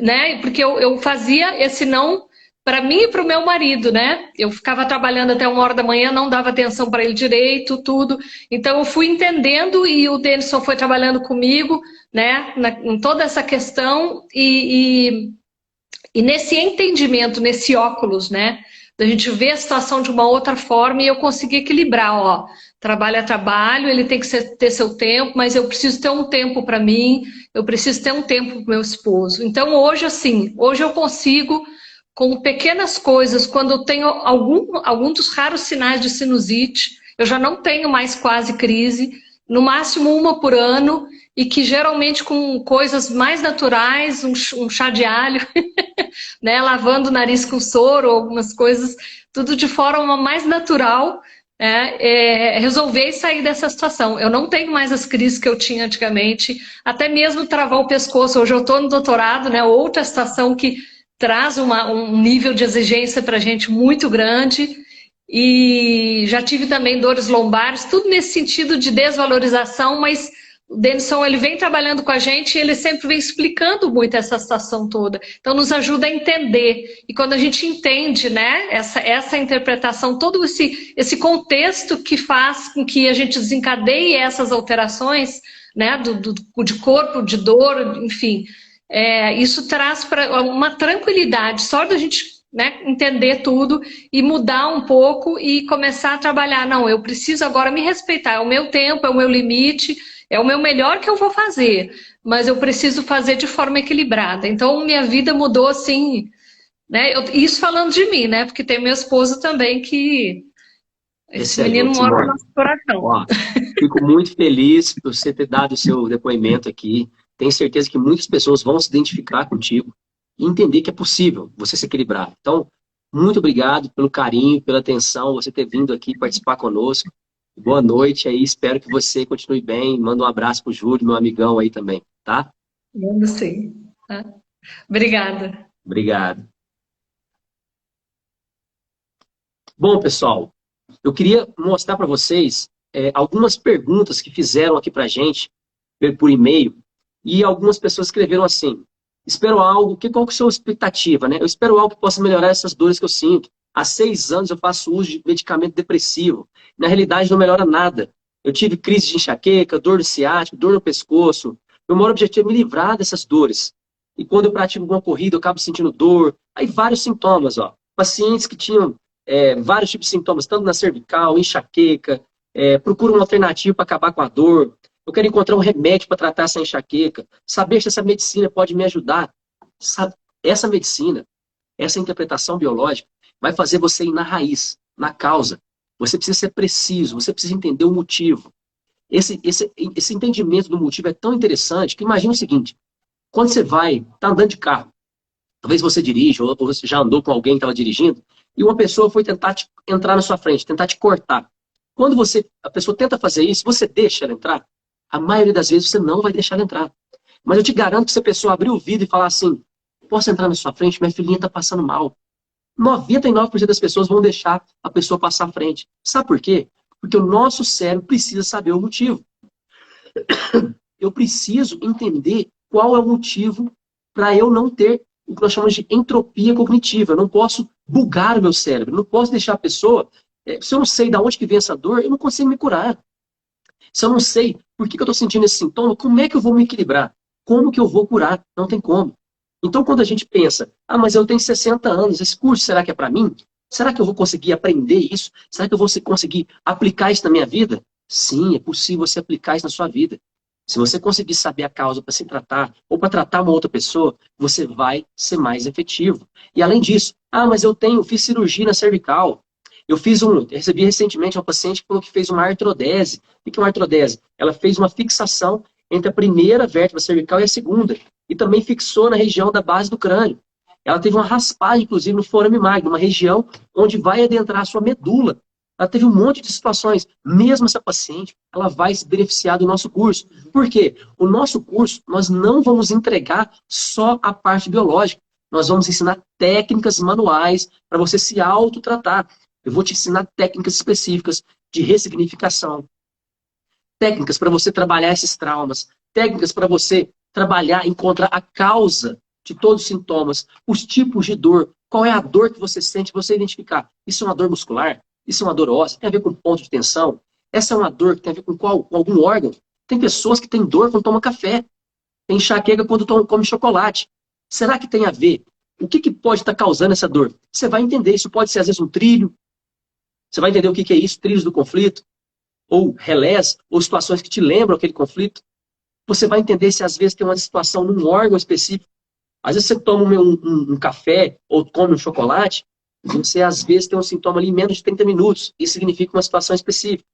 né? Porque eu fazia esse não para mim e para o meu marido, né? Eu ficava trabalhando até 1 hora da manhã, não dava atenção para ele direito, tudo. Então eu fui entendendo e o Denison foi trabalhando comigo, né? Em toda essa questão e nesse entendimento, nesse óculos, né? Da gente ver a situação de uma outra forma e eu consegui equilibrar, ó. Trabalho é trabalho, ele tem que ter seu tempo, mas eu preciso ter um tempo para mim, eu preciso ter um tempo para o meu esposo. Então hoje, assim, hoje eu consigo, com pequenas coisas, quando eu tenho algum dos raros sinais de sinusite, eu já não tenho mais quase crise, no máximo 1 por ano, e que geralmente com coisas mais naturais, um chá de alho, né, lavando o nariz com soro, algumas coisas, tudo de forma mais natural, resolver sair dessa situação. Eu não tenho mais as crises que eu tinha antigamente, até mesmo travar o pescoço. Hoje eu estou no doutorado, né, outra situação que traz um nível de exigência para a gente muito grande, e já tive também dores lombares, tudo nesse sentido de desvalorização, mas o Denison, ele vem trabalhando com a gente e ele sempre vem explicando muito essa situação toda. Então, nos ajuda a entender. E quando a gente entende, né, essa interpretação, todo esse contexto que faz com que a gente desencadeie essas alterações, né, de corpo, de dor, enfim, isso traz para uma tranquilidade. Só da gente, né, entender tudo e mudar um pouco e começar a trabalhar. Não, eu preciso agora me respeitar. É o meu tempo, é o meu limite. É o meu melhor que eu vou fazer, mas eu preciso fazer de forma equilibrada. Então, minha vida mudou assim, né? Isso falando de mim, né? Porque tem meu esposo também que... Esse menino mora no nosso coração. Ó, fico muito feliz por você ter dado o seu depoimento aqui. Tenho certeza que muitas pessoas vão se identificar contigo e entender que é possível você se equilibrar. Então, muito obrigado pelo carinho, pela atenção, você ter vindo aqui participar conosco. Boa noite aí, espero que você continue bem. Manda um abraço pro Júlio, meu amigão aí também, tá? Mando sim. Tá? Obrigada. Obrigado. Bom, pessoal, eu queria mostrar para vocês algumas perguntas que fizeram aqui pra gente por e-mail, e algumas pessoas escreveram assim: espero algo, qual que é a sua expectativa, né? Eu espero algo que possa melhorar essas dores que eu sinto. Há 6 anos eu faço uso de medicamento depressivo. Na realidade, não melhora nada. Eu tive crise de enxaqueca, dor no ciático, dor no pescoço. Meu maior objetivo é me livrar dessas dores. E quando eu pratico alguma corrida, eu acabo sentindo dor. Aí vários sintomas, ó. Pacientes que tinham vários tipos de sintomas, tanto na cervical, enxaqueca, procuram uma alternativa para acabar com a dor. Eu quero encontrar um remédio para tratar essa enxaqueca. Saber se essa medicina pode me ajudar. Essa medicina, essa interpretação biológica, vai fazer você ir na raiz, na causa. Você precisa ser preciso, você precisa entender o motivo. Esse entendimento do motivo é tão interessante que imagina o seguinte: quando você tá andando de carro, talvez você dirige, ou você já andou com alguém que estava dirigindo, e uma pessoa foi tentar entrar na sua frente, tentar te cortar. Quando a pessoa tenta fazer isso, você deixa ela entrar? A maioria das vezes você não vai deixar ela entrar. Mas eu te garanto que se a pessoa abrir o vidro e falar assim: posso entrar na sua frente? Minha filhinha está passando mal. 99% das pessoas vão deixar a pessoa passar à frente. Sabe por quê? Porque o nosso cérebro precisa saber o motivo. Eu preciso entender qual é o motivo para eu não ter o que nós chamamos de entropia cognitiva. Eu não posso bugar o meu cérebro. Eu não posso deixar a pessoa... se eu não sei de onde que vem essa dor, eu não consigo me curar. Se eu não sei por que eu estou sentindo esse sintoma, como é que eu vou me equilibrar? Como que eu vou curar? Não tem como. Então, quando a gente pensa, mas eu tenho 60 anos, esse curso será que é para mim? Será que eu vou conseguir aprender isso? Será que eu vou conseguir aplicar isso na minha vida? Sim, é possível você aplicar isso na sua vida. Se você conseguir saber a causa para se tratar, ou para tratar uma outra pessoa, você vai ser mais efetivo. E além disso, mas eu fiz cirurgia na cervical. Eu recebi recentemente uma paciente que falou que fez uma artrodese. O que é uma artrodese? Ela fez uma fixação entre a primeira vértebra cervical e a segunda. E também fixou na região da base do crânio. Ela teve uma raspagem, inclusive, no forame magno, uma região onde vai adentrar a sua medula. Ela teve um monte de situações. Mesmo essa paciente, ela vai se beneficiar do nosso curso. Por quê? O nosso curso, nós não vamos entregar só a parte biológica. Nós vamos ensinar técnicas manuais para você se autotratar. Eu vou te ensinar técnicas específicas de ressignificação, técnicas para você trabalhar esses traumas, técnicas para você trabalhar, encontrar a causa de todos os sintomas, os tipos de dor, qual é a dor que você sente, você identificar. Isso é uma dor muscular? Isso é uma dor óssea? Tem a ver com ponto de tensão? Essa é uma dor que tem a ver com algum órgão? Tem pessoas que têm dor quando tomam café, tem enxaqueca quando come chocolate. Será que tem a ver? O que pode estar causando essa dor? Você vai entender. Isso pode ser, às vezes, um trilho. Você vai entender o que é isso, trilhos do conflito, ou relés, ou situações que te lembram aquele conflito. Você vai entender se, às vezes, tem uma situação num órgão específico. Às vezes, você toma um café ou come um chocolate, você, às vezes, tem um sintoma ali em menos de 30 minutos. Isso significa uma situação específica.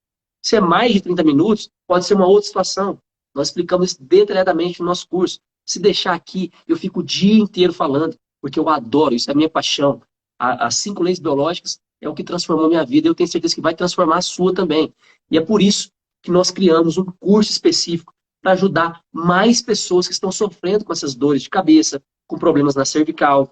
Se é mais de 30 minutos, pode ser uma outra situação. Nós explicamos isso detalhadamente no nosso curso. Se deixar aqui, eu fico o dia inteiro falando, porque eu adoro, isso é a minha paixão. As 5 leis biológicas é o que transformou a minha vida, e eu tenho certeza que vai transformar a sua também. E é por isso que nós criamos um curso específico para ajudar mais pessoas que estão sofrendo com essas dores de cabeça, com problemas na cervical,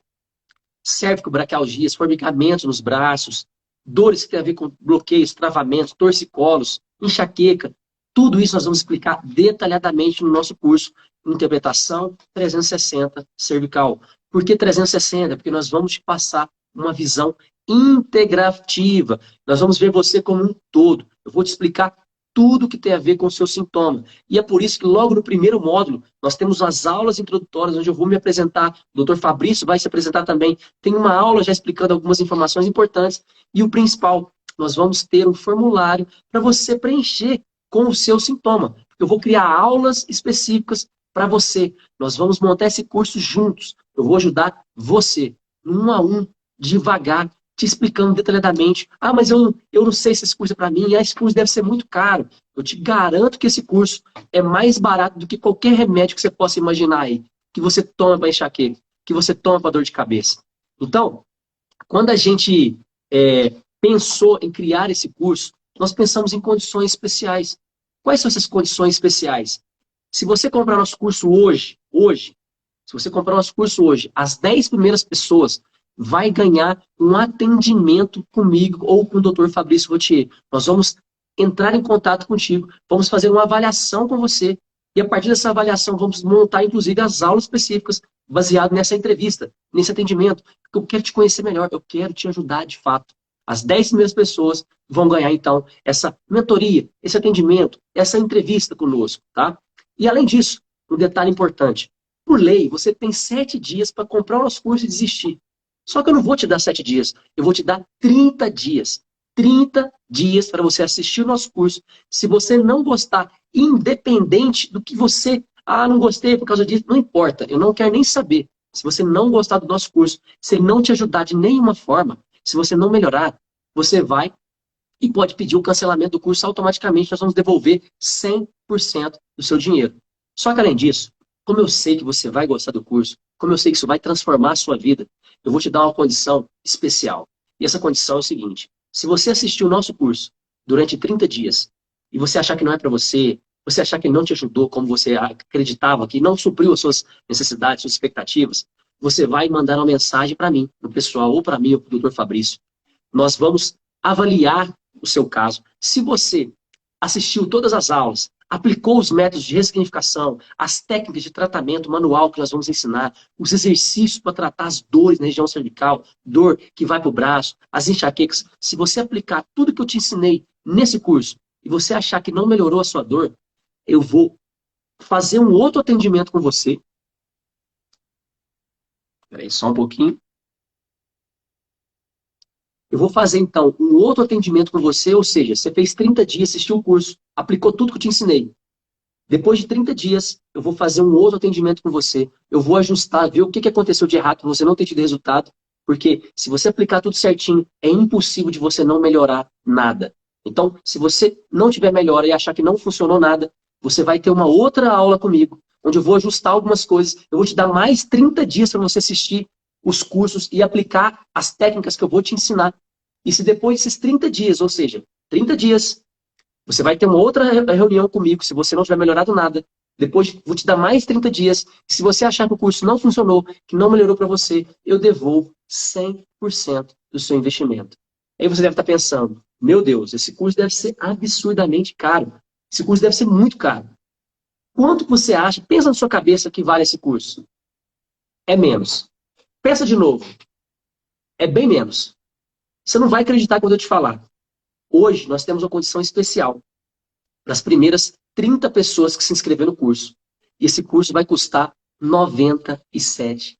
cervicobraquialgias, formigamentos nos braços, dores que têm a ver com bloqueios, travamentos, torcicolos, enxaqueca. Tudo isso nós vamos explicar detalhadamente no nosso curso Interpretação 360 Cervical. Por que 360? Porque nós vamos te passar uma visão integrativa. Nós vamos ver você como um todo. Eu vou te explicar tudo que tem a ver com o seu sintoma. E é por isso que logo no primeiro módulo, nós temos as aulas introdutórias, onde eu vou me apresentar, o Dr. Fabrício vai se apresentar também. Tem uma aula já explicando algumas informações importantes. E o principal, nós vamos ter um formulário para você preencher com o seu sintoma. Eu vou criar aulas específicas para você. Nós vamos montar esse curso juntos. Eu vou ajudar você, um a um, devagar, te explicando detalhadamente. Ah, mas eu não sei se esse curso é para mim. Esse curso deve ser muito caro. Eu te garanto que esse curso é mais barato do que qualquer remédio que você possa imaginar aí. Que você toma para enxaqueca, que você toma para dor de cabeça. Então, quando a gente pensou em criar esse curso, nós pensamos em condições especiais. Quais são essas condições especiais? Se você comprar nosso curso hoje, se você comprar nosso curso hoje, as 10 primeiras pessoas vai ganhar um atendimento comigo ou com o Dr. Fabrício Rotier. Nós vamos entrar em contato contigo, vamos fazer uma avaliação com você, e a partir dessa avaliação vamos montar, inclusive, as aulas específicas baseado nessa entrevista, nesse atendimento, porque eu quero te conhecer melhor, eu quero te ajudar de fato. As 10 primeiras pessoas vão ganhar, então, essa mentoria, esse atendimento, essa entrevista conosco, tá? E, além disso, um detalhe importante. Por lei, você tem 7 dias para comprar o nosso curso e desistir. Só que eu não vou te dar 7 dias, eu vou te dar 30 dias. 30 dias para você assistir o nosso curso. Se você não gostar, independente do que você... Ah, não gostei por causa disso. Não importa, eu não quero nem saber. Se você não gostar do nosso curso, se ele não te ajudar de nenhuma forma, se você não melhorar, você vai e pode pedir o cancelamento do curso automaticamente. Nós vamos devolver 100% do seu dinheiro. Só que, além disso, como eu sei que você vai gostar do curso, como eu sei que isso vai transformar a sua vida, eu vou te dar uma condição especial. E essa condição é o seguinte: se você assistir o nosso curso durante 30 dias e você achar que não é para você, você achar que ele não te ajudou como você acreditava, que não supriu as suas necessidades, suas expectativas, você vai mandar uma mensagem para mim, no pessoal, ou para mim, ou para o Dr. Fabrício. Nós vamos avaliar o seu caso. Se você assistiu todas as aulas, aplicou os métodos de ressignificação, as técnicas de tratamento manual que nós vamos ensinar, os exercícios para tratar as dores na região cervical, dor que vai para o braço, as enxaquecas. Se você aplicar tudo que eu te ensinei nesse curso e você achar que não melhorou a sua dor, eu vou fazer um outro atendimento com você. Espera aí, só um pouquinho. Eu vou fazer, então, um outro atendimento com você, ou seja, você fez 30 dias, assistiu o curso, aplicou tudo que eu te ensinei. Depois de 30 dias, eu vou fazer um outro atendimento com você. Eu vou ajustar, ver o que aconteceu de errado para você não ter tido resultado. Porque se você aplicar tudo certinho, é impossível de você não melhorar nada. Então, se você não tiver melhora e achar que não funcionou nada, você vai ter uma outra aula comigo, onde eu vou ajustar algumas coisas. Eu vou te dar mais 30 dias para você assistir os cursos e aplicar as técnicas que eu vou te ensinar. E se depois desses 30 dias, ou seja, 30 dias, você vai ter uma outra reunião comigo, se você não tiver melhorado nada. Depois vou te dar mais 30 dias. Se você achar que o curso não funcionou, que não melhorou para você, eu devolvo 100% do seu investimento. Aí você deve estar pensando, meu Deus, esse curso deve ser absurdamente caro. Esse curso deve ser muito caro. Quanto você acha? Pensa na sua cabeça que vale esse curso. É menos. Pensa de novo. É bem menos. Você não vai acreditar quando eu te falar. Hoje nós temos uma condição especial para as primeiras 30 pessoas que se inscreveram no curso. E esse curso vai custar R$ 97.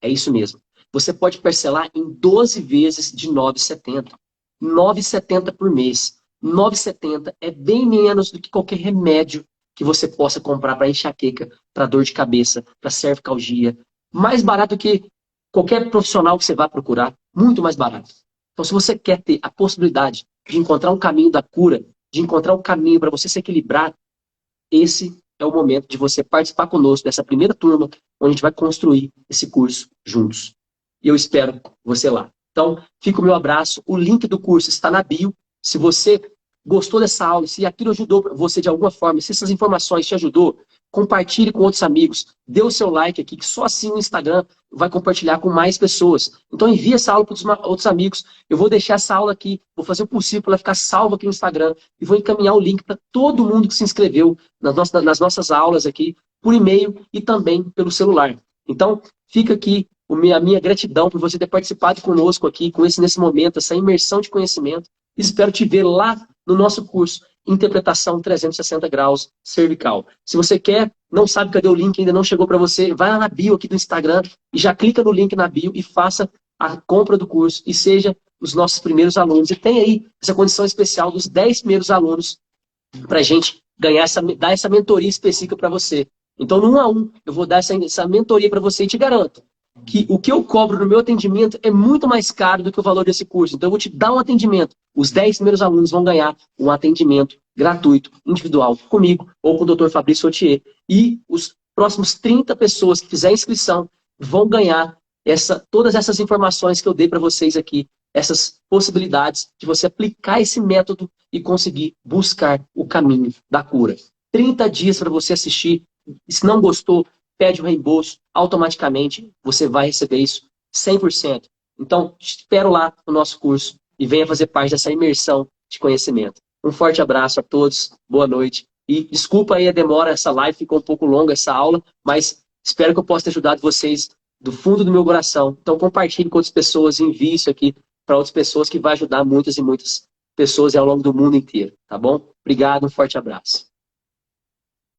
É isso mesmo. Você pode parcelar em 12 vezes de R$ 9,70. R$ 9,70 por mês. R$ 9,70 é bem menos do que qualquer remédio que você possa comprar para enxaqueca, para dor de cabeça, para cervicalgia. Mais barato do que qualquer profissional que você vá procurar. Muito mais barato. Então, se você quer ter a possibilidade de encontrar um caminho da cura, de encontrar um caminho para você se equilibrar, esse é o momento de você participar conosco dessa primeira turma, onde a gente vai construir esse curso juntos. E eu espero você lá. Então, fica o meu abraço. O link do curso está na bio. Se você gostou dessa aula, se aquilo ajudou você de alguma forma, se essas informações te ajudou, compartilhe com outros amigos. Dê o seu like aqui, que só assim o Instagram vai compartilhar com mais pessoas. Então envie essa aula para os outros amigos. Eu vou deixar essa aula aqui, vou fazer o possível para ela ficar salva aqui no Instagram e vou encaminhar o link para todo mundo que se inscreveu nas nossas aulas aqui, por e-mail e também pelo celular. Então, fica aqui a minha gratidão por você ter participado conosco aqui, nesse momento, essa imersão de conhecimento. Espero te ver lá no nosso curso Interpretação 360 graus cervical. Se você quer, não sabe cadê o link, ainda não chegou para você, vai lá na bio aqui do Instagram e já clica no link na bio e faça a compra do curso e seja os nossos primeiros alunos. E tem aí essa condição especial dos 10 primeiros alunos para a gente dar essa mentoria específica para você. Então, no 1 a 1, eu vou dar essa mentoria para você e te garanto que o que eu cobro no meu atendimento é muito mais caro do que o valor desse curso. Então, eu vou te dar um atendimento. Os 10 primeiros alunos vão ganhar um atendimento gratuito, individual, comigo ou com o Dr. Fabrício Otier. E os próximos 30 pessoas que fizerem inscrição vão ganhar todas essas informações que eu dei para vocês aqui, essas possibilidades de você aplicar esse método e conseguir buscar o caminho da cura. 30 dias para você assistir. E se não gostou, pede o reembolso, automaticamente você vai receber isso 100%. Então, te espero lá no nosso curso e venha fazer parte dessa imersão de conhecimento. Um forte abraço a todos, boa noite. E desculpa aí a demora, essa live ficou um pouco longa, essa aula, mas espero que eu possa ter ajudado vocês do fundo do meu coração. Então, compartilhe com outras pessoas, envie isso aqui para outras pessoas que vai ajudar muitas e muitas pessoas ao longo do mundo inteiro, tá bom? Obrigado, um forte abraço.